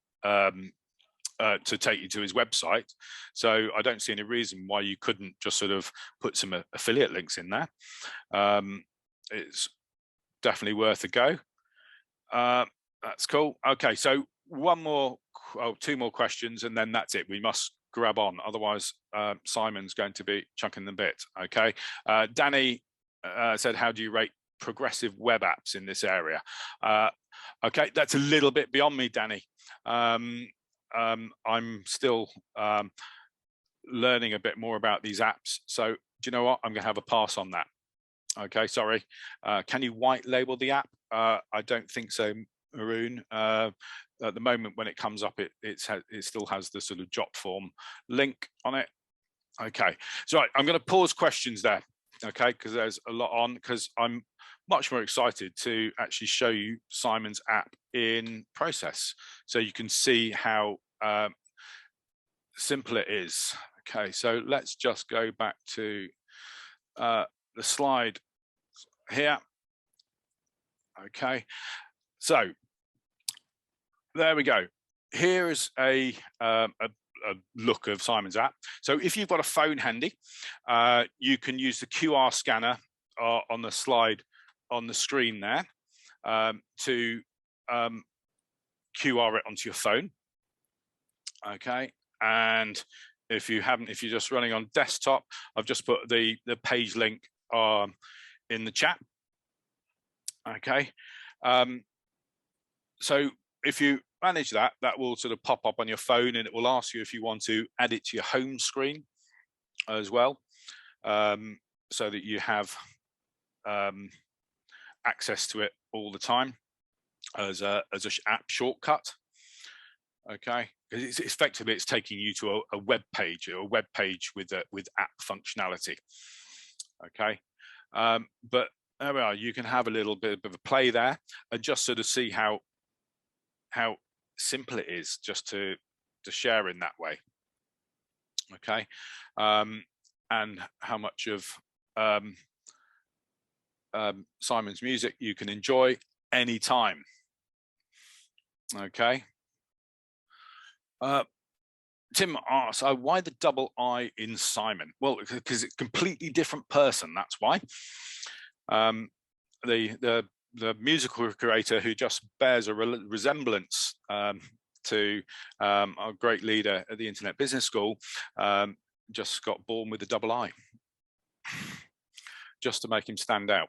Speaker 1: to take you to his website. So I don't see any reason why you couldn't just sort of put some affiliate links in there. It's definitely worth a go. That's cool. Okay, so two more questions, and then that's it. We must grab on, otherwise Simon's going to be chunking the bit. Okay, Danny said, how do you rate progressive web apps in this area? Okay, that's a little bit beyond me, Danny. I'm still learning a bit more about these apps, so do you know what, I'm gonna have a pass on that. Okay, sorry. Can you white label the app? I don't think so, Maroon. At the moment when it comes up, it still has the sort of Jotful link on it. Okay, so right, I'm going to pause questions there, okay, because there's a lot on, because I'm much more excited to actually show you Simon's app in process, so you can see how simple it is. Okay, so let's just go back to the slide here. Okay, so there we go. Here is a look of Simon's app. So if you've got a phone handy, you can use the QR scanner on the slide on the screen there to QR it onto your phone. Okay, and if you're just running on desktop, I've just put the page link in the chat. Okay, so if you manage that will sort of pop up on your phone, and it will ask you if you want to add it to your home screen as well, so that you have access to it all the time as an app shortcut. Okay, because effectively it's taking you to a web page, with app functionality. Okay, but there we are. You can have a little bit of a play there and just sort of see how simple it is just to share in that way. Okay, and how much of Simon's music you can enjoy anytime. Okay. Tim asks, why the double I in Simon? Well, because it's a completely different person, that's why. The musical creator who just bears a resemblance to our great leader at the Internet Business School just got born with a double I, just to make him stand out.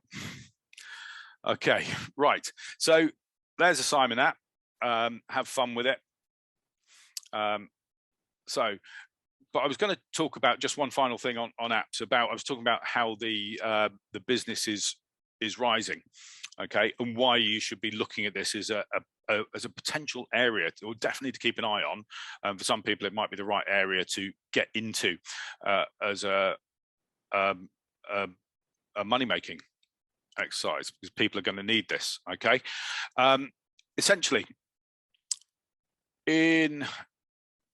Speaker 1: Okay, right. So there's a Simon app. Have fun with it. But I was going to talk about just one final thing on apps. I was talking about how the business is rising, okay, and why you should be looking at this as a potential area, or definitely to keep an eye on. For some people, it might be the right area to get into as a money-making exercise, because people are going to need this. Okay, essentially, in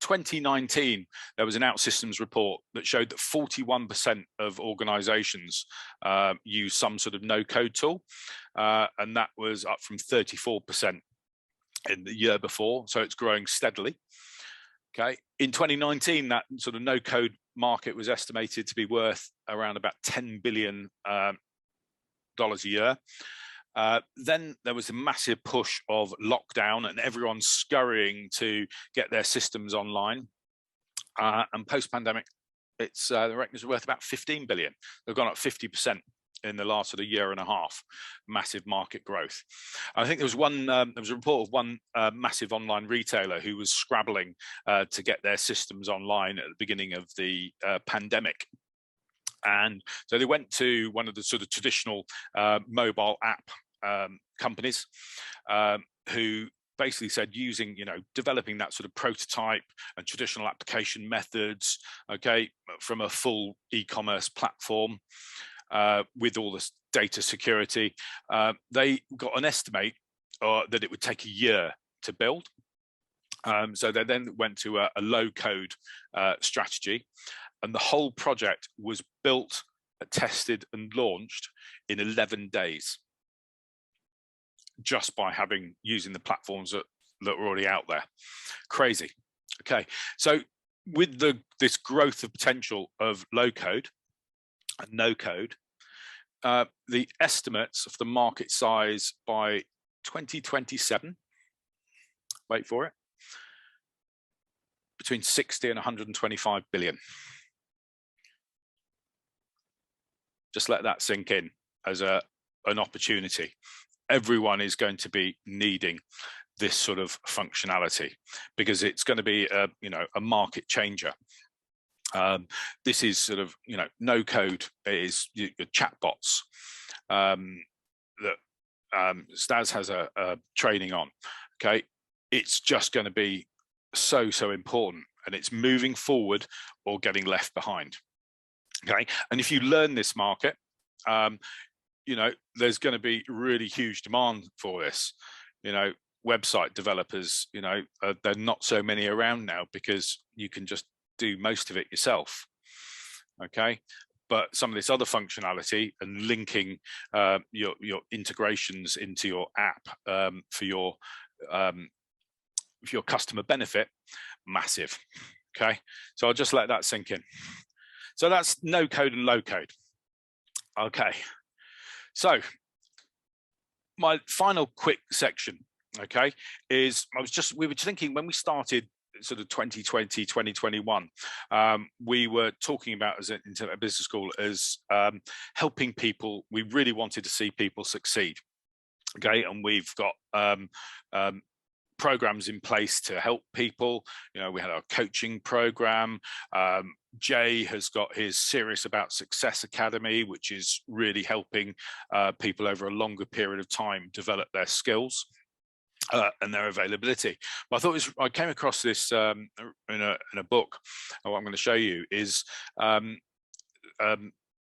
Speaker 1: 2019, there was an OutSystems report that showed that 41% of organizations use some sort of no-code tool, and that was up from 34% in the year before, so it's growing steadily. Okay, in 2019, that sort of no-code market was estimated to be worth around about $10 billion a year. Then there was a massive push of lockdown and everyone scurrying to get their systems online. And post-pandemic, it's the reckon is worth about 15 billion. They've gone up 50% in the last sort of year and a half. Massive market growth. I think there was one. There was a report of one massive online retailer who was scrabbling to get their systems online at the beginning of the pandemic. And so they went to one of the sort of traditional mobile app companies who basically said using, developing that sort of prototype and traditional application methods, okay, from a full e-commerce platform with all this data security, they got an estimate that it would take a year to build. So they then went to a low-code strategy, and the whole project was built, tested, and launched in 11 days, just by using the platforms that were already out there. Crazy. Okay, so with this growth of potential of low code and no code, the estimates of the market size by 2027, wait for it, between 60 and 125 billion. Just let that sink in as an opportunity. Everyone is going to be needing this sort of functionality because it's going to be a market changer. This is sort of, no code is your chatbots that Stas has a training on. Okay, it's just going to be so important, and it's moving forward or getting left behind. Okay, and if you learn this market, there's going to be really huge demand for this. Website developers, there are not so many around now because you can just do most of it yourself. Okay, but some of this other functionality and linking your integrations into your app for your customer benefit, massive. Okay, so I'll just let that sink in. So that's no code and low code. Okay, so my final quick section, okay, is we were thinking when we started sort of 2020, 2021, we were talking about as an internet business school as helping people. We really wanted to see people succeed. Okay, and we've got programs in place to help people. We had our coaching program. Jay has got his Serious About Success Academy, which is really helping people over a longer period of time develop their skills and their availability. But I thought I came across this in a book. What I'm going to show you is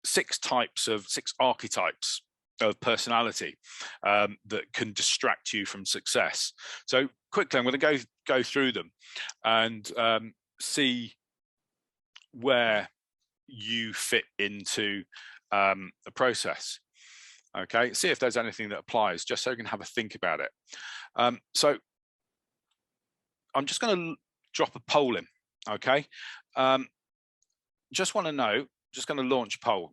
Speaker 1: 6 archetypes of personality that can distract you from success. So quickly, I'm going to go through them and see where you fit into the process. Okay, see if there's anything that applies, just so you can have a think about it. So I'm just going to drop a poll in. Okay, just want to know. Just going to launch a poll.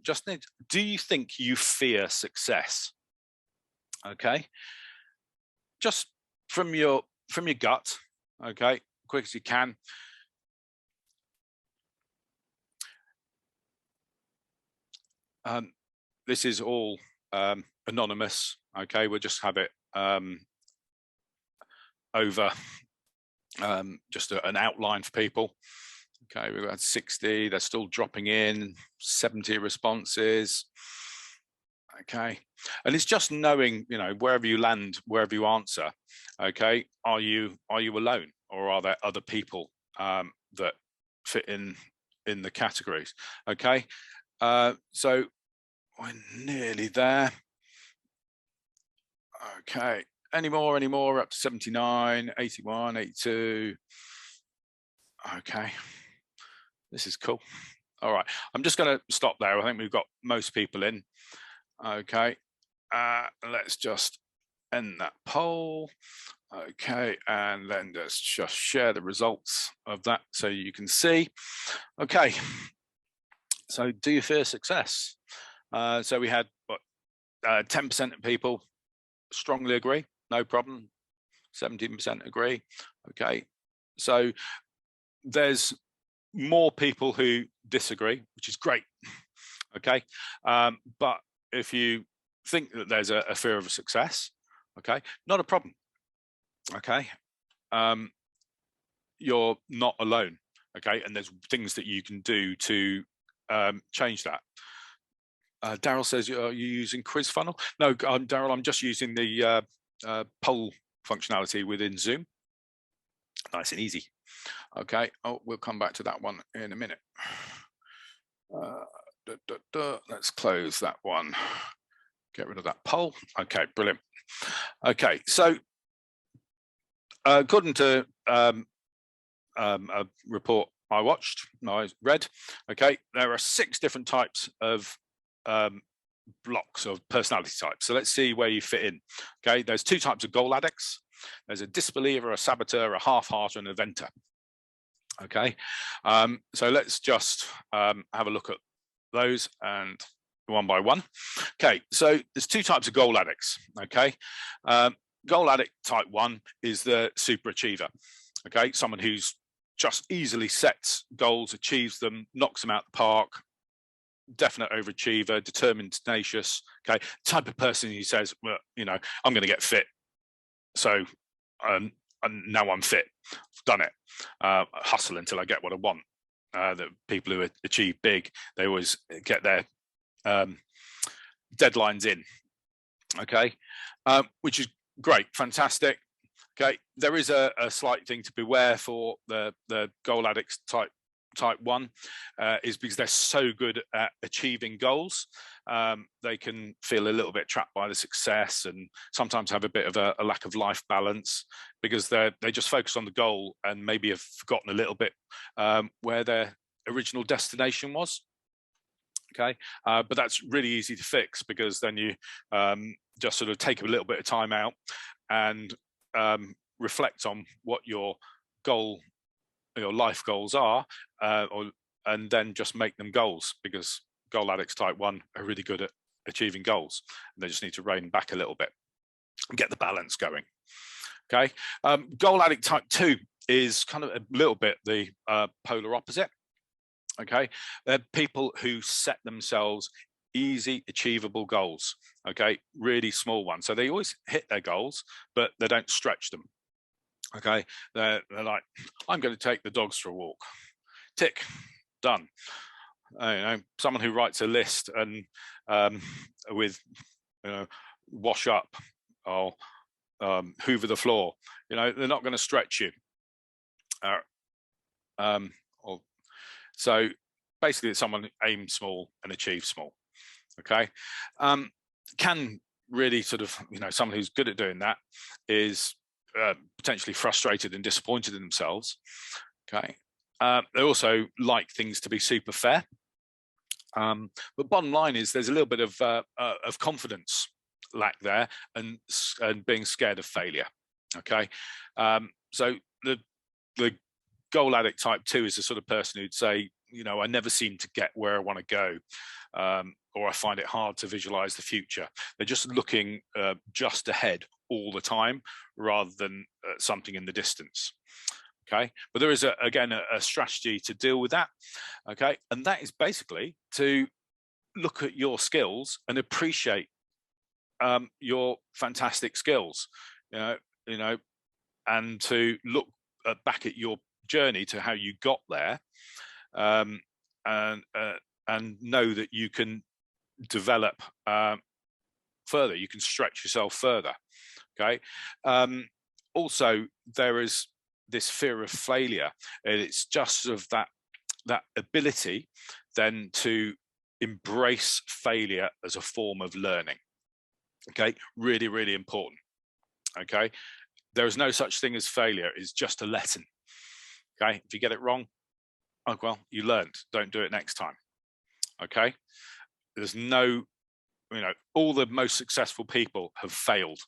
Speaker 1: Do you think you fear success? Okay, just from your gut. Okay, quick as you can. This is all anonymous. Okay, we'll just have it over just an outline for people. Okay, we've got 60, they're still dropping in, 70 responses. Okay, and it's just knowing, wherever you land, wherever you answer, okay, are you alone, or are there other people that fit in the categories? Okay, so we're nearly there. Okay, any more, up to 79, 81, 82. Okay. This is cool. All right, I'm just going to stop there. I think we've got most people in. Okay, let's just end that poll. Okay, and then let's just share the results of that so you can see. Okay, so do you fear success? So we had what, 10% of people strongly agree, no problem. 17% agree. Okay, so there's more people who disagree, which is great. Okay, but if you think that there's a fear of success, okay, not a problem. Okay, you're not alone. Okay, and there's things that you can do to change that. Daryl says, are you using quiz funnel? No, Daryl, I'm just using the poll functionality within Zoom. Nice and easy. Okay, oh, we'll come back to that one in a minute. Let's close that one. Get rid of that poll. Okay, brilliant. Okay, so according to a report I read, okay, there are 6 different types of blocks of personality types. So let's see where you fit in. Okay, there's 2 types of goal addicts. There's a disbeliever, a saboteur, a half-hearter, and an inventor. Okay, so let's just have a look at those and one by one. Okay, so there's 2 types of goal addicts. Okay, goal addict type 1 is the super achiever. Okay, someone who's just easily sets goals, achieves them, knocks them out the park, definite overachiever, determined, tenacious. Okay, type of person who says, well, you know, I'm going to get fit, so and now I'm fit, I've done it, hustle until I get what I want. The people who achieve big, they always get their deadlines in. Okay, which is great, fantastic. Okay, there is a slight thing to beware for the goal addicts type 1 is because they're so good at achieving goals, they can feel a little bit trapped by the success and sometimes have a bit of a lack of life balance because they just focus on the goal and maybe have forgotten a little bit where their original destination was. Okay, but that's really easy to fix because then you just sort of take a little bit of time out and reflect on what your life goals are, and then just make them goals, because goal addicts type 1 are really good at achieving goals. They just need to rein back a little bit and get the balance going. Okay, goal addict type 2 is kind of a little bit the polar opposite. Okay, they're people who set themselves easy, achievable goals. Okay, really small ones. So they always hit their goals, but they don't stretch them. Okay, they're like, I'm going to take the dogs for a walk. Tick, done. You know, someone who writes a list and with wash up or hoover the floor, you know, they're not going to stretch you. So basically, it's someone who aims small and achieves small. Okay, can really sort of, you know, someone who's good at doing that is potentially frustrated and disappointed in themselves. Okay, they also like things to be super fair. But bottom line is there's a little bit of confidence lack there and being scared of failure. Okay, so the goal addict type 2 is the sort of person who'd say, you know, I never seem to get where I want to go, or I find it hard to visualize the future. They're just looking just ahead all the time rather than something in the distance. Okay, but there is again a strategy to deal with that. Okay, and that is basically to look at your skills and appreciate your fantastic skills, you know, and to look back at your journey to how you got there, and know that you can develop further, you can stretch yourself further. Okay, also there is this fear of failure, and it's just sort of that ability then to embrace failure as a form of learning. Okay, really, really important. Okay, there is no such thing as failure. It's just a lesson. Okay, if you get it wrong, oh well, you learned. Don't do it next time. Okay, there's no, you know, all the most successful people have failed.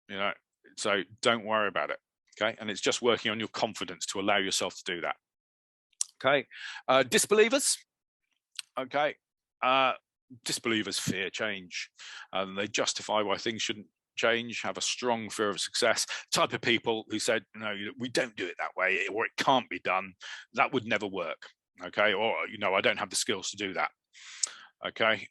Speaker 1: You know, So don't worry about it. Okay, and it's just working on your confidence to allow yourself to do that. Okay, disbelievers. Okay, disbelievers fear change, and they justify why things shouldn't change, have a strong fear of success. Type of people who said, no, we don't do it that way, or it can't be done. That would never work. Okay, or I don't have the skills to do that. Okay,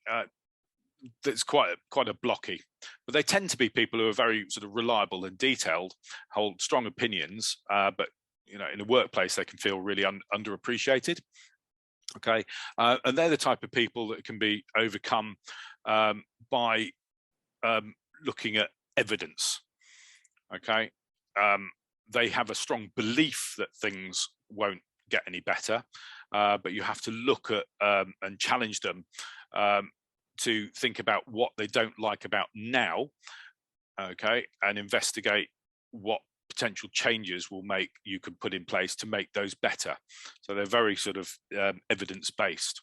Speaker 1: that's quite a blocky. But they tend to be people who are very sort of reliable and detailed, hold strong opinions, but in a workplace they can feel really underappreciated. Okay, and they're the type of people that can be overcome by looking at evidence. Okay, they have a strong belief that things won't get any better, but you have to look at and challenge them to think about what they don't like about now. Okay, and investigate what potential changes you can put in place to make those better. So they're very sort of evidence-based.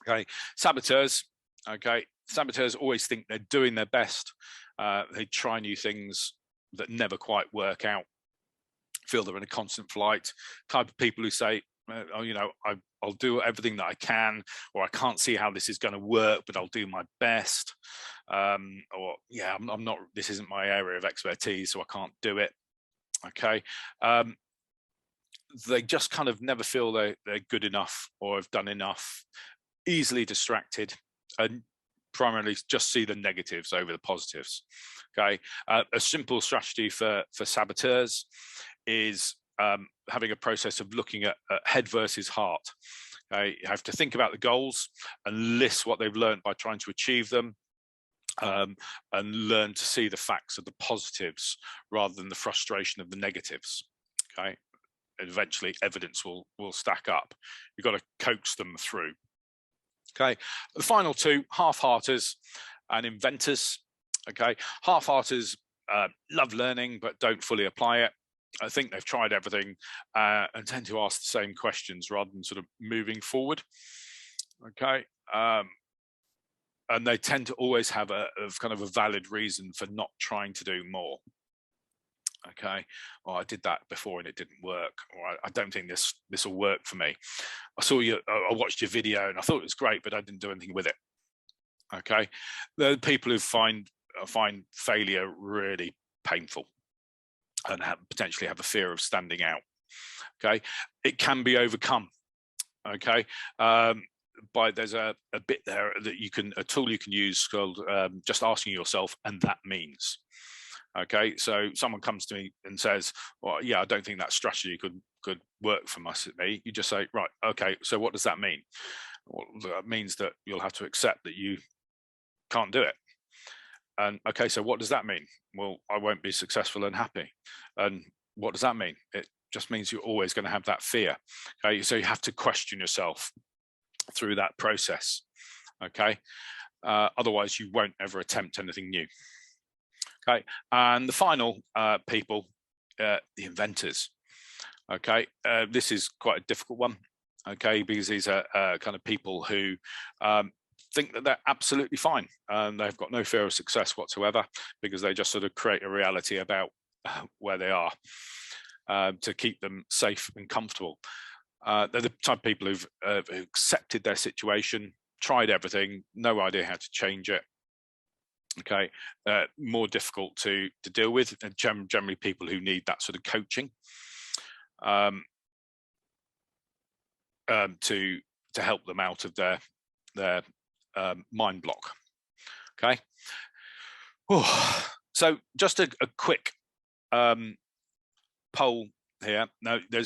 Speaker 1: Okay, saboteurs. Okay, saboteurs always think they're doing their best. They try new things that never quite work out, feel they're in a constant flight. Type of people who say, I'll do everything that I can, or I can't see how this is going to work, but I'll do my best. Or yeah, I'm not, this isn't my area of expertise, so I can't do it. Okay, they just kind of never feel they're good enough or have done enough, easily distracted, and primarily just see the negatives over the positives. Okay, a simple strategy for saboteurs is having a process of looking at head versus heart. Okay, you have to think about the goals and list what they've learned by trying to achieve them, and learn to see the facts of the positives rather than the frustration of the negatives. Okay, and eventually evidence will stack up. You've got to coax them through. Okay, the final two, half-hearters and inventors. Okay, half-hearters love learning but don't fully apply it. I think they've tried everything and tend to ask the same questions rather than sort of moving forward. Okay, and they tend to always have a kind of a valid reason for not trying to do more. Okay, well, I did that before and it didn't work, or I don't think this will work for me. I watched your video and I thought it was great, but I didn't do anything with it. Okay, there are people who find failure really painful and potentially have a fear of standing out. Okay, it can be overcome. Okay, there's a bit there that a tool you can use called just asking yourself, and that means. Okay, so someone comes to me and says, well, yeah, I don't think that strategy could work for me. You just say, right, okay, so what does that mean? Well, that means that you'll have to accept that you can't do it. And okay, so what does that mean? Well, I won't be successful and happy. And what does that mean? It just means you're always going to have that fear. Okay, so you have to question yourself through that process. Okay, otherwise you won't ever attempt anything new. Okay, and the final people, the inventors. Okay, this is quite a difficult one. Okay, because these are kind of people who think that they're absolutely fine and they've got no fear of success whatsoever, because they just sort of create a reality about where they are to keep them safe and comfortable. They're the type of people who've accepted their situation, tried everything, no idea how to change it. Okay, more difficult to deal with, and generally people who need that sort of coaching to help them out of their mind block. Okay, so just a quick poll here. Now, you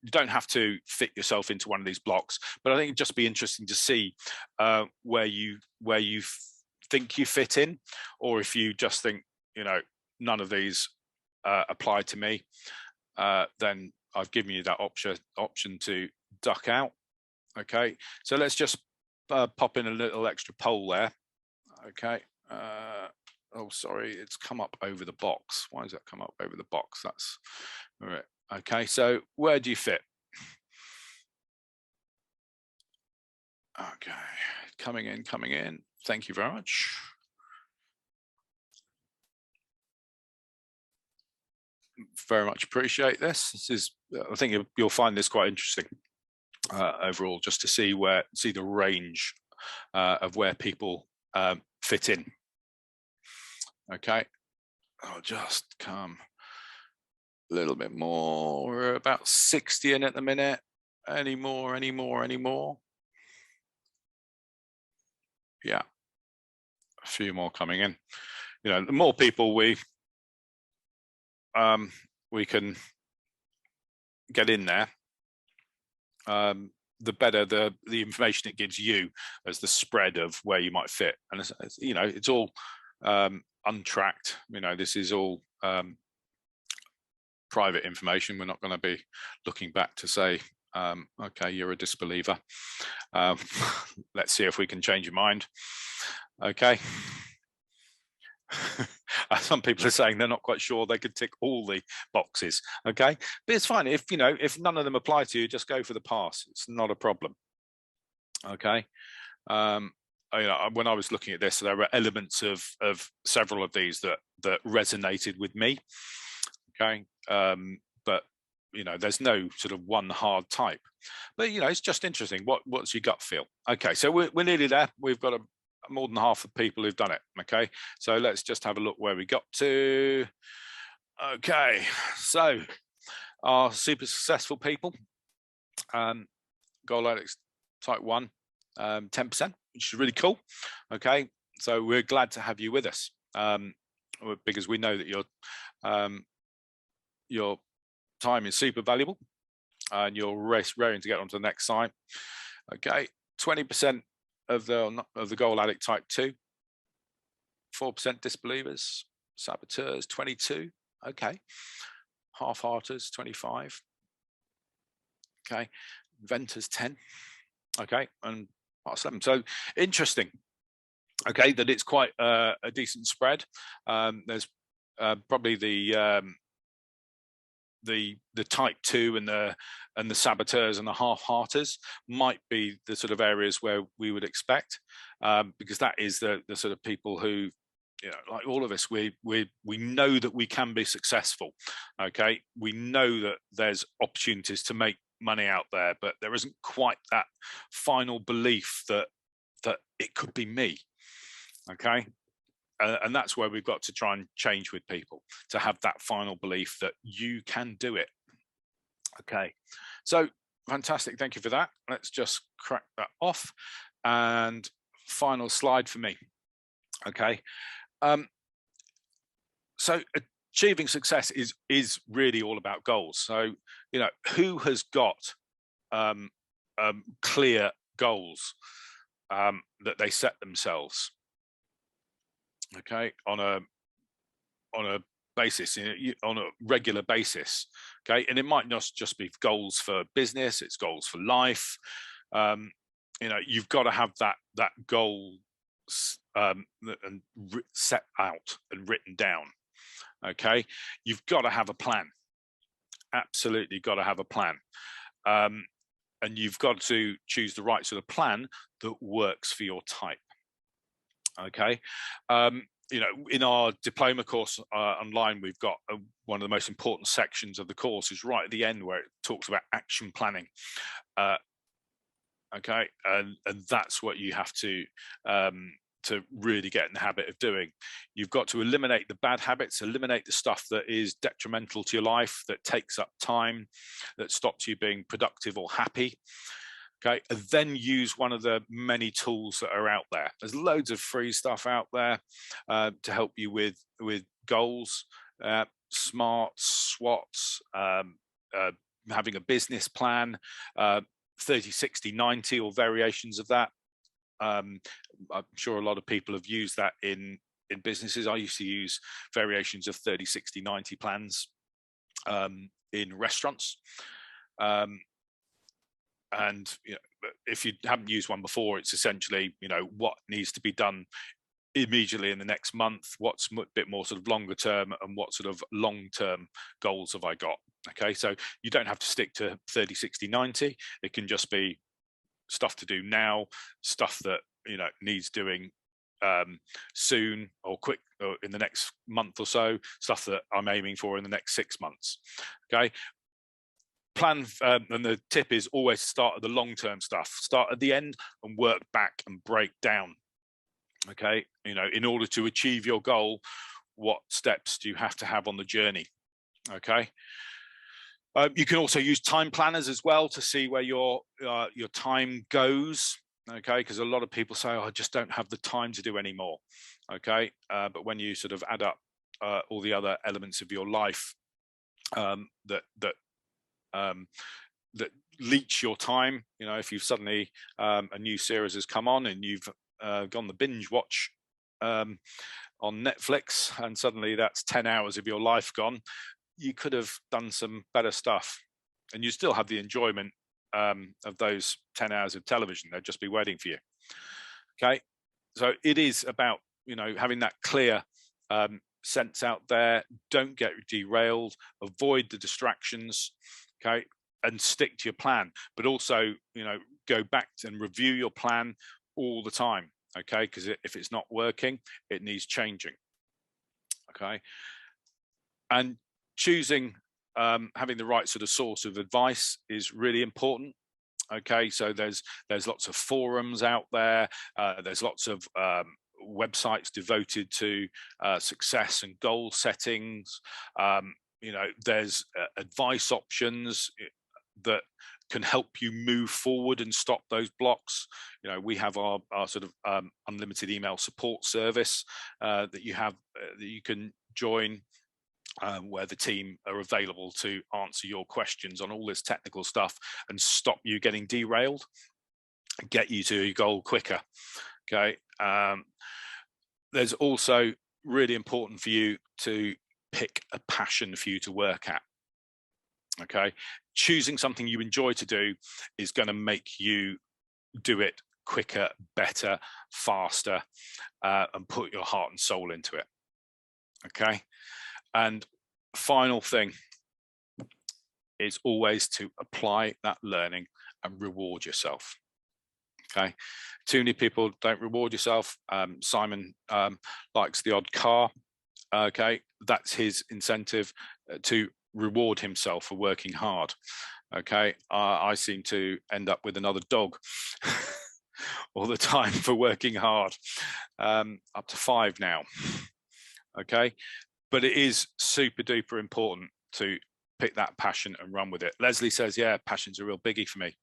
Speaker 1: don't have to fit yourself into one of these blocks, but I think it'd just be interesting to see where you think you fit in, or if you just think, none of these apply to me, then I've given you that option to duck out. Okay, so let's just pop in a little extra poll there. Okay, oh sorry, it's come up over the box. Why does that come up over the box? That's all right. Okay, so where do you fit? Okay, coming in. Thank you very much. very much appreciate this. This is, I think you'll find this quite interesting overall, just to see the range of where people fit in. Okay, I'll just come a little bit more. We're about 60 in at the minute. Any more? Yeah, a few more coming in. You know, the more people we can get in there, the better the information it gives you as the spread of where you might fit. And it's, you know, it's all untracked. You know, this is all private information. We're not going to be looking back to say, okay, you're a disbeliever. Let's see if we can change your mind. Okay. Some people are saying they're not quite sure they could tick all the boxes. Okay, but it's fine if, you know, if none of them apply to you, just go for the pass. It's not a problem. Okay. You know, when I was looking at this, there were elements of several of these that resonated with me. Okay, but you know, there's no sort of one hard type. But you know, it's just interesting. What's your gut feel? Okay, so we're nearly there. We've got more than half the people who've done it. Okay, so let's just have a look where we got to. Okay, so our super successful people, Goal Addicts Type 1, 10%, which is really cool. Okay, so we're glad to have you with us, because we know that your time is super valuable and you're raring to get onto the next site. Okay, 20% of the Goal Addict Type 2, 4% Disbelievers, Saboteurs 22, okay, Half-Hearters 25, okay, Inventors 10, okay, and Part 7. So interesting, okay, that it's quite a decent spread. There's probably the Type 2 and the Saboteurs and the Half-Hearters might be the sort of areas where we would expect, because that is the sort of people who, you know, like all of us, we know that we can be successful. Okay, we know that there's opportunities to make money out there, but there isn't quite that final belief that it could be me. Okay. And that's where we've got to try and change with people, to have that final belief that you can do it. Okay, so fantastic. Thank you for that. Let's just crack that off. And final slide for me. Okay, so achieving success is really all about goals. So, you know, who has got clear goals that they set themselves? Okay, on a basis, on a regular basis. Okay, and it might not just be goals for business; it's goals for life. You know, you've got to have that goal and set out and written down. Okay, you've got to have a plan. Absolutely, got to have a plan, and you've got to choose the right sort of plan that works for your type. Okay, you know, in our diploma course online, we've got one of the most important sections of the course is right at the end where it talks about action planning. Okay, and that's what you have to really get in the habit of doing. You've got to eliminate the bad habits, eliminate the stuff that is detrimental to your life, that takes up time, that stops you being productive or happy. Okay, and then use one of the many tools that are out there. There's loads of free stuff out there to help you with goals, SMART, SWOTs, having a business plan, 30, 60, 90 or variations of that. I'm sure a lot of people have used that in businesses. I used to use variations of 30, 60, 90 plans in restaurants. And you know, if you haven't used one before, it's essentially, you know, what needs to be done immediately in the next month, what's a bit more sort of longer term, and what sort of long-term goals have I got. Okay, so you don't have to stick to 30, 60, 90. It can just be stuff to do now, stuff that, you know, needs doing soon or quick or in the next month or so, stuff that I'm aiming for in the next 6 months. Okay. Plan, and the tip is always start at the long-term stuff, start at the end and work back and break down. Okay, you know, in order to achieve your goal, what steps do you have to have on the journey? Okay. You can also use time planners as well to see where your time goes. Okay, because a lot of people say, oh, I just don't have the time to do any more. Okay, but when you sort of add up all the other elements of your life that leech your time, you know, if you've suddenly a new series has come on and you've gone the binge watch on Netflix, and suddenly that's 10 hours of your life gone, you could have done some better stuff, and you still have the enjoyment of those 10 hours of television. They'll just be waiting for you. Okay, so it is about, you know, having that clear sense out there. Don't get derailed, avoid the distractions, okay, and stick to your plan. But also, you know, go back and review your plan all the time, okay, because if it's not working, it needs changing. Okay, and choosing having the right sort of source of advice is really important. Okay, so there's lots of forums out there, there's lots of websites devoted to success and goal settings. You know, there's advice options that can help you move forward and stop those blocks. You know, we have our sort of unlimited email support service that you have that you can join, where the team are available to answer your questions on all this technical stuff and stop you getting derailed and get you to your goal quicker. Okay. There's also really important for you to pick a passion for you to work at. Okay. Choosing something you enjoy to do is going to make you do it quicker, better, faster, and put your heart and soul into it. Okay. And final thing is always to apply that learning and reward yourself. Okay. Too many people don't reward yourself. Simon likes the odd car. Okay. That's his incentive to reward himself for working hard. Okay. I seem to end up with another dog all the time for working hard, up to 5 now. Okay. But it is super duper important to pick that passion and run with it. Leslie says, yeah, passion's a real biggie for me.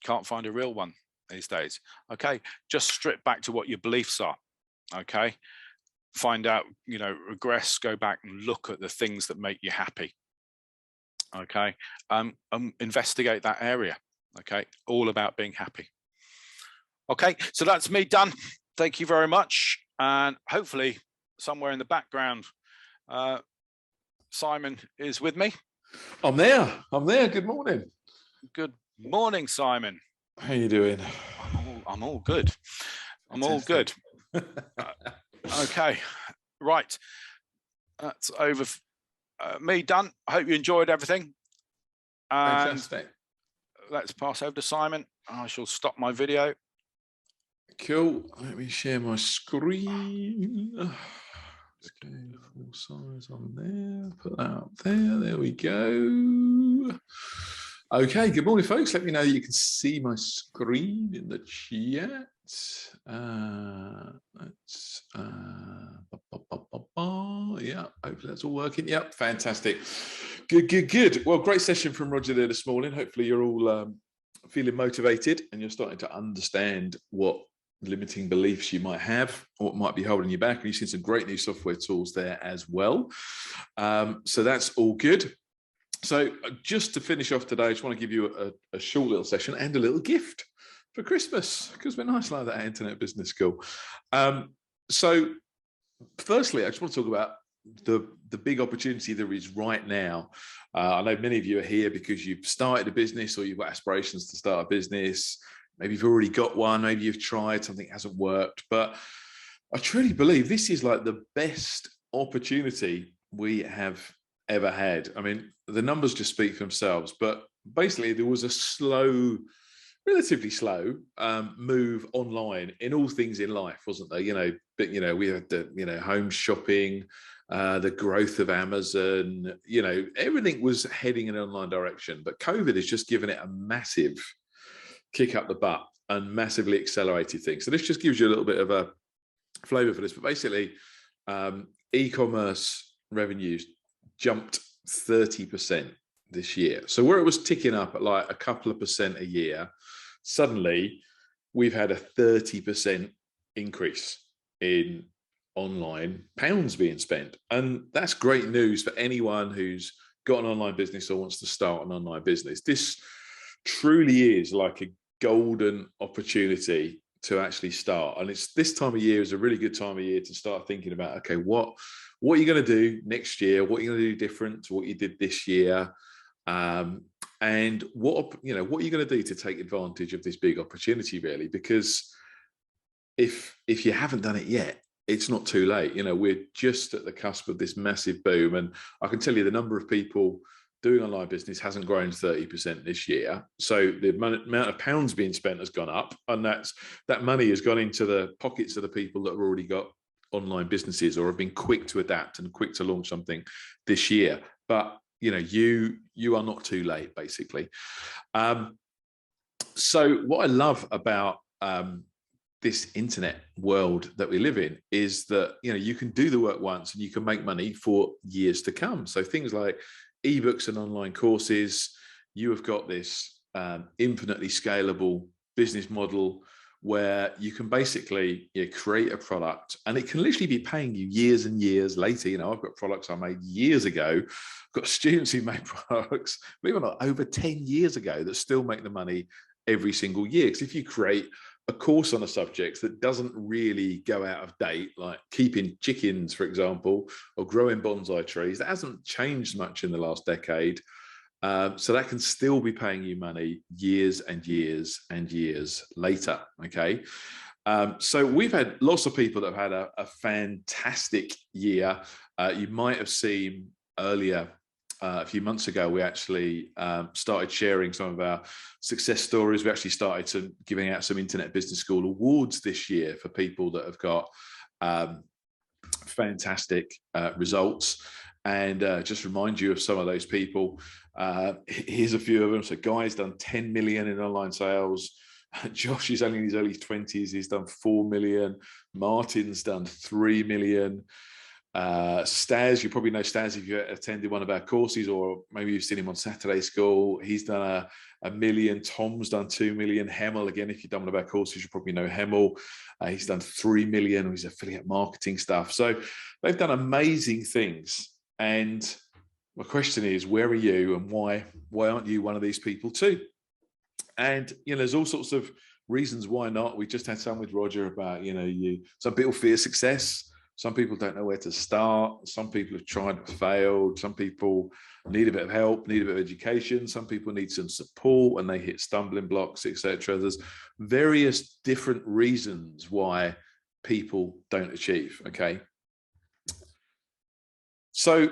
Speaker 1: Can't find a real one these days. Okay, just strip back to what your beliefs are. Okay, find out, you know, regress, go back and look at the things that make you happy. Okay, investigate that area. Okay, all about being happy. Okay, so that's me done. Thank you very much. And hopefully somewhere in the background, Simon is with me.
Speaker 2: I'm there. Good morning.
Speaker 1: Good morning, Simon.
Speaker 2: How you doing?
Speaker 1: I'm all good. I'm all good. Okay, right. That's over. Me done. I hope you enjoyed everything. And
Speaker 2: fantastic.
Speaker 1: Let's pass over to Simon. I shall stop my video.
Speaker 2: Cool. Let me share my screen. Okay, full size on there. Put that up there. There we go. Okay, good morning, folks. Let me know that you can see my screen in the chat. Yeah, hopefully that's all working. Yep, fantastic. Good. Well, great session from Roger there this morning. Hopefully you're all feeling motivated and you're starting to understand what limiting beliefs you might have, or what might be holding you back. And you've seen some great new software tools there as well. So that's all good. So just to finish off today, I just want to give you a short little session and a little gift for Christmas, because we're nice like that at Internet Business School. So firstly, I just want to talk about the big opportunity there is right now. I know many of you are here because you've started a business or you've got aspirations to start a business. Maybe you've already got one, maybe you've tried, something hasn't worked. But I truly believe this is like the best opportunity we have ever had. I mean, the numbers just speak for themselves, but basically there was a slow relatively slow move online in all things in life, wasn't there? But we had the home shopping, the growth of Amazon, everything was heading in an online direction. But COVID has just given it a massive kick up the butt and massively accelerated things. So this just gives you a little bit of a flavor for this. But basically, e-commerce revenues jumped 30% this year. So where it was ticking up at like a couple of percent a year, suddenly we've had a 30% increase in online pounds being spent. And that's great news for anyone who's got an online business or wants to start an online business. This truly is like a golden opportunity to actually start. And it's this time of year is a really good time of year to start thinking about, okay, what are you going to do next year? What are you going to do different to what you did this year? And what are you going to do to take advantage of this big opportunity, really? Because if you haven't done it yet, it's not too late. We're just at the cusp of this massive boom. And I can tell you the number of people doing online business hasn't grown 30% this year. So the amount of pounds being spent has gone up, and that money has gone into the pockets of the people that have already got online businesses or have been quick to adapt and quick to launch something this year. But you are not too late, basically. So what I love about this internet world that we live in is that you can do the work once and you can make money for years to come. So things like ebooks and online courses, you have got this infinitely scalable business model where you can basically create a product, and it can literally be paying you years and years later. I've got products I made years ago. I've got students who made products, believe it or not, over 10 years ago that still make the money every single year. Because if you create a course on a subject that doesn't really go out of date, like keeping chickens, for example, or growing bonsai trees, that hasn't changed much in the last decade. So that can still be paying you money years and years and years later, okay? So we've had lots of people that have had a fantastic year. You might have seen earlier, a few months ago, we actually started sharing some of our success stories. We actually started giving out some Internet Business School awards this year for people that have got fantastic results. And just remind you of some of those people. Here's a few of them. So Guy's done 10 million in online sales. Josh is only in his early 20s. He's done 4 million. Martin's done 3 million. Staz, you probably know Staz if you attended one of our courses, or maybe you've seen him on Saturday School. He's done a million. Tom's done 2 million. Hemel, again, if you've done one of our courses, you probably know Hemel. He's done 3 million. He's affiliate marketing stuff. So they've done amazing things. And my question is, where are you, and why aren't you one of these people too? And there's all sorts of reasons why not. We just had some with Roger about some people fear success. Some people don't know where to start. Some people have tried but failed. Some people need a bit of help, need a bit of education. Some people need some support and they hit stumbling blocks, etc. There's various different reasons why people don't achieve, okay? So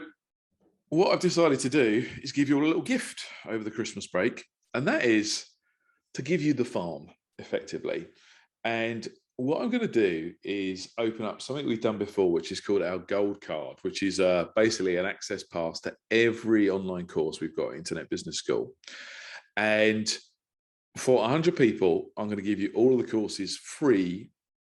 Speaker 2: what I've decided to do is give you all a little gift over the Christmas break, and that is to give you the farm, effectively. And what I'm going to do is open up something we've done before, which is called our gold card, which is basically an access pass to every online course we've got at Internet Business School. And for 100 people, I'm going to give you all of the courses free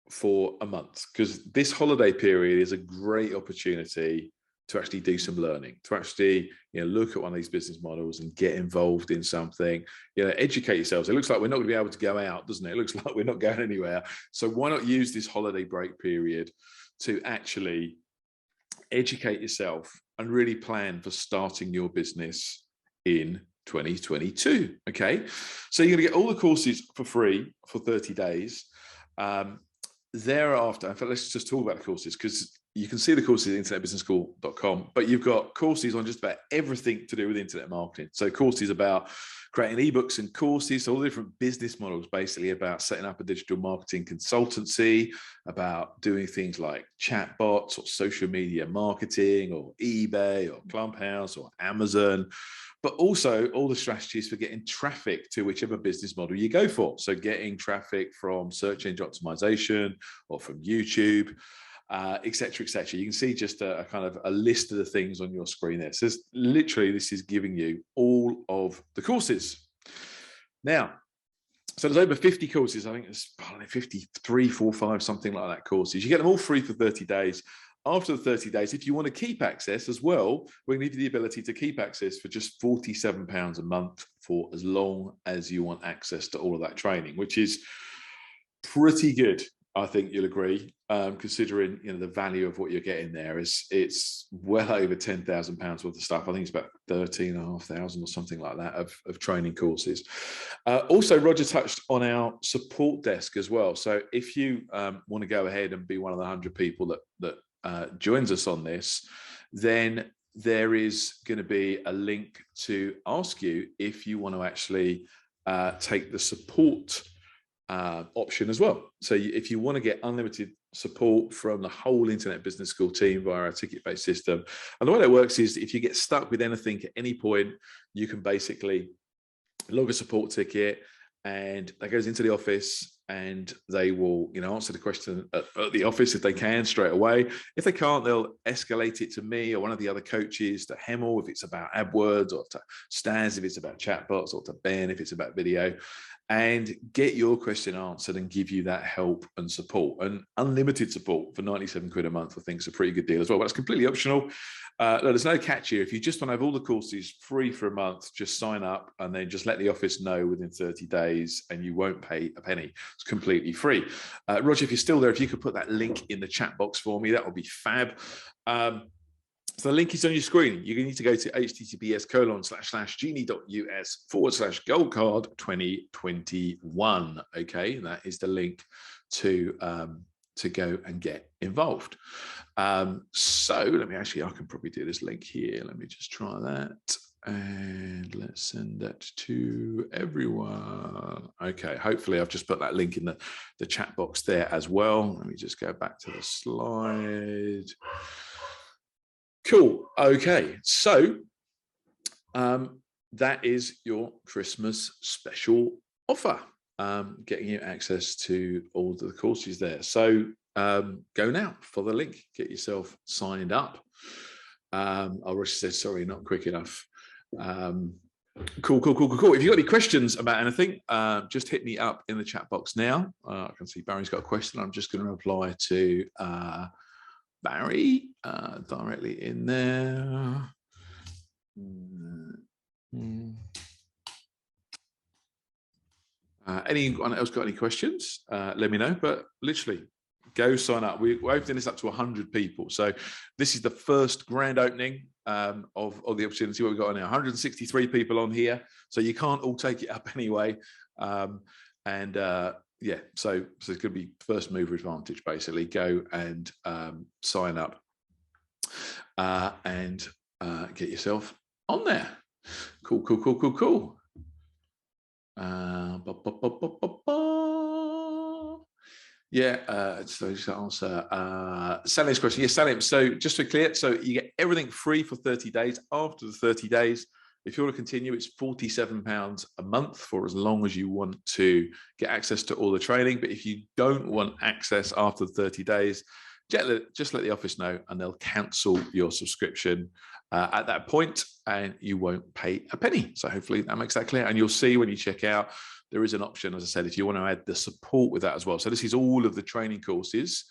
Speaker 2: for a month, because this holiday period is a great opportunity to actually do some learning, to actually look at one of these business models and get involved in something, educate yourselves. It looks like we're not going to be able to go out, doesn't it? It looks like we're not going anywhere. So why not use this holiday break period to actually educate yourself and really plan for starting your business in 2022, okay? So you're going to get all the courses for free for 30 days. Thereafter, in fact, let's just talk about the courses, because you can see the courses at internetbusinessschool.com, but you've got courses on just about everything to do with internet marketing. So courses about creating ebooks and courses, all the different business models, basically about setting up a digital marketing consultancy, about doing things like chatbots or social media marketing or eBay or Clubhouse or Amazon, but also all the strategies for getting traffic to whichever business model you go for. So getting traffic from search engine optimization or from YouTube, et cetera, et cetera. You can see just a kind of a list of the things on your screen there. So literally, this is giving you all of the courses. Now, so there's over 50 courses. I think there's 53, 4, 5, something like that courses. You get them all free for 30 days. After the 30 days, if you want to keep access as well, we give you the ability to keep access for just £47 a month for as long as you want access to all of that training, which is pretty good. I think you'll agree, considering the value of what you're getting there. It's well over £10,000 worth of stuff. I think it's about 13,500 or something like that of training courses. Also, Roger touched on our support desk as well. So if you want to go ahead and be one of the 100 people that joins us on this, then there is going to be a link to ask you if you want to actually take the support option as well. So if you want to get unlimited support from the whole Internet Business School team via our ticket-based system, and the way that works is if you get stuck with anything at any point, you can basically log a support ticket, and that goes into the office, and they will answer the question at the office if they can straight away. If they can't, they'll escalate it to me or one of the other coaches, to Hemel if it's about AdWords, or to Staz if it's about chatbots, or to Ben if it's about video, and get your question answered and give you that help and support. And unlimited support for 97 quid a month, I think, is a pretty good deal as well. But it's completely optional. There's no catch here. If you just want to have all the courses free for a month, just sign up and then just let the office know within 30 days and you won't pay a penny. It's completely free. Roger, if you're still there, if you could put that link in the chat box for me, that would be fab. So the link is on your screen. You need to go to https://genie.us/goldcard2021. Okay, that is the link to go and get involved. So let me I can probably do this link here. Let me just try that. And let's send that to everyone. Okay, hopefully I've just put that link in the chat box there as well. Let me just go back to the slide. Cool. Okay, so that is your Christmas special offer, getting you access to all of the courses there. So go now for the link, get yourself signed up. Rush said, sorry, not quick enough. Cool. If you've got any questions about anything, just hit me up in the chat box now. I can see Barry's got a question. I'm just going to reply to Barry directly in there. Anyone else got any questions? Let me know. But literally, go sign up. We're opening this up to 100 people. So this is the first grand opening of the opportunity. What we've got on now, 163 people on here. So you can't all take it up anyway. Yeah, so it's going to be first mover advantage, basically. Go and sign up and get yourself on there. Cool. Yeah, so just to answer Salim's question. Yes, Salim, so just to be clear, so you get everything free for 30 days. After the 30 days, if you want to continue, it's £47 a month for as long as you want to get access to all the training. But if you don't want access after the 30 days, just let the office know and they'll cancel your subscription at that point and you won't pay a penny. So hopefully that makes that clear. And you'll see when you check out, there is an option, as I said, if you want to add the support with that as well. So this is all of the training courses,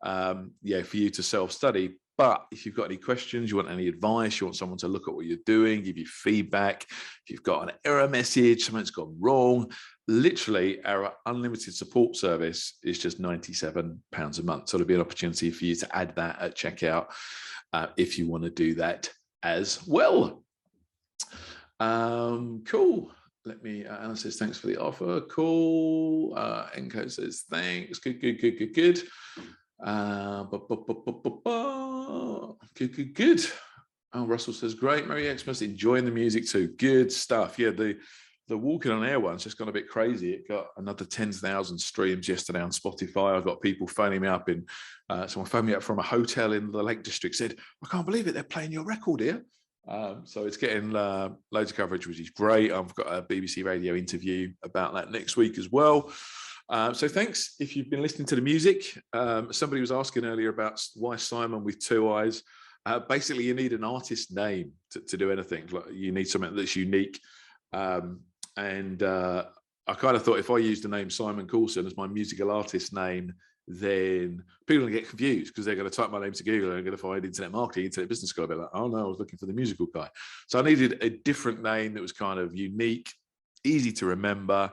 Speaker 2: for you to self-study. But if you've got any questions, you want any advice, you want someone to look at what you're doing, give you feedback, if you've got an error message, something's gone wrong, literally our unlimited support service is just £97 a month. So it'll be an opportunity for you to add that at checkout if you want to do that as well. Cool. Let me, Anna says, thanks for the offer. Cool. Enco says, thanks. Good. Good. Oh, Russell says, great. Merry Xmas, enjoying the music too. Good stuff. Yeah, the Walking on Air one's just gone a bit crazy. It got another 10,000 streams yesterday on Spotify. I've got people phoning me up someone phoned me up from a hotel in the Lake District, said, I can't believe it, they're playing your record here. So it's getting loads of coverage, which is great. I've got a BBC Radio interview about that next week as well. So thanks. If you've been listening to the music, somebody was asking earlier about why Simon with two eyes. Basically, you need an artist name to do anything. Like, you need something that's unique. I kind of thought if I used the name Simon Coulson as my musical artist name, then people are going to get confused because they're going to type my name to Google and they're going to find internet marketing, internet business guy. They're like, oh no, I was looking for the musical guy. So I needed a different name that was kind of unique, easy to remember.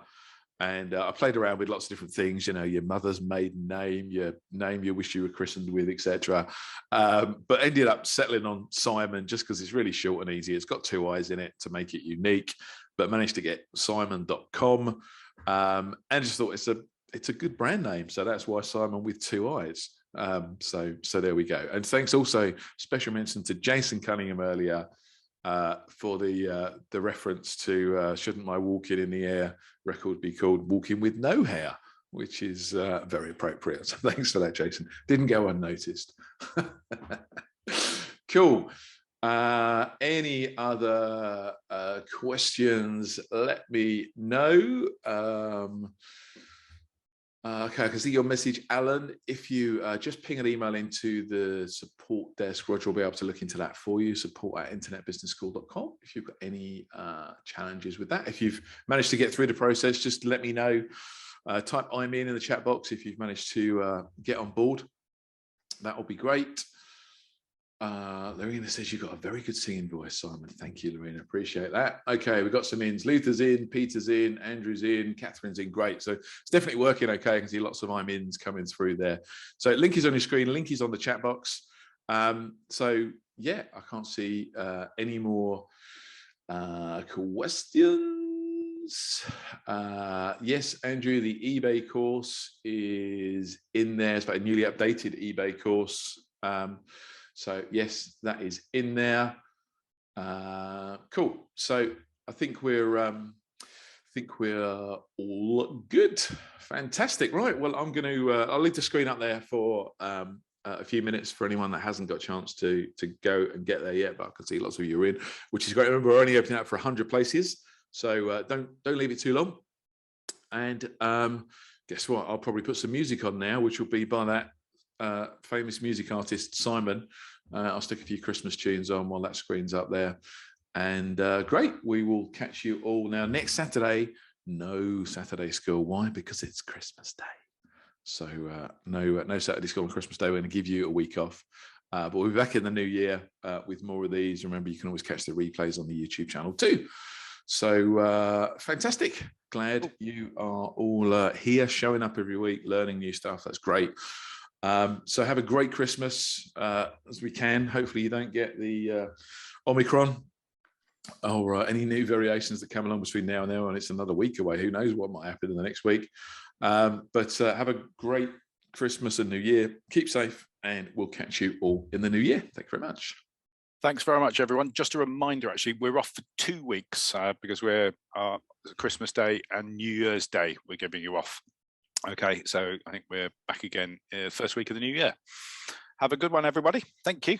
Speaker 2: And I played around with lots of different things, you know, your mother's maiden name, your name you wish you were christened with, etc. But ended up settling on Simon just because it's really short and easy. It's got two eyes in it to make it unique, but managed to get simon.com. And just thought it's a good brand name. So that's why Simon with two eyes. So there we go. And thanks also, special mention to Jason Cunningham earlier, for the reference to shouldn't my walking in the air record be called Walking with No Hair, which is very appropriate. So thanks for that, Jason. Didn't go unnoticed. Cool. Any other questions? Let me know. Okay, I can see your message, Alan. If you just ping an email into the support desk, Roger will be able to look into that for you, support@internetbusinessschool.com. If you've got any challenges with that. If you've managed to get through the process, just let me know. Type I'm in the chat box if you've managed to get on board. That will be great. Lorena says you've got a very good singing voice, Simon. Thank you, Lorena. Appreciate that. Okay, we've got some ins. Luther's in, Peter's in, Andrew's in, Catherine's in. Great. So it's definitely working okay. I can see lots of I'm ins coming through there. So link is on your screen. Link is on the chat box. So yeah, I can't see any more questions. Yes, Andrew, the eBay course is in there. It's about a newly updated eBay course. So yes, that is in there. Cool. So I think we're all good. Fantastic. Right. Well, I'm going to I'll leave the screen up there for a few minutes for anyone that hasn't got a chance to go and get there yet. But I can see lots of you are in, which is great. Remember, we're only opening up for 100 places, so don't leave it too long. And guess what? I'll probably put some music on now, which will be by that famous music artist Simon. I'll stick a few Christmas tunes on while that screen's up there. And great, we will catch you all now next Saturday. No Saturday school. Why? Because it's Christmas Day. So no Saturday school on Christmas Day. We're going to give you a week off. But we'll be back in the new year with more of these. Remember, you can always catch the replays on the YouTube channel too. So fantastic. Glad you are all here, showing up every week, learning new stuff. That's great. So have a great Christmas as we can. Hopefully you don't get the Omicron or any new variations that come along between now and then, and it's another week away. Who knows what might happen in the next week. But have a great Christmas and New Year. Keep safe, and we'll catch you all in the new year. Thank you very much.
Speaker 1: Thanks very much, everyone. Just a reminder, actually, we're off for 2 weeks because we're Christmas Day and New Year's Day. We're giving you off. Okay, so I think we're back again first week of the new year. Have a good one, everybody. Thank you.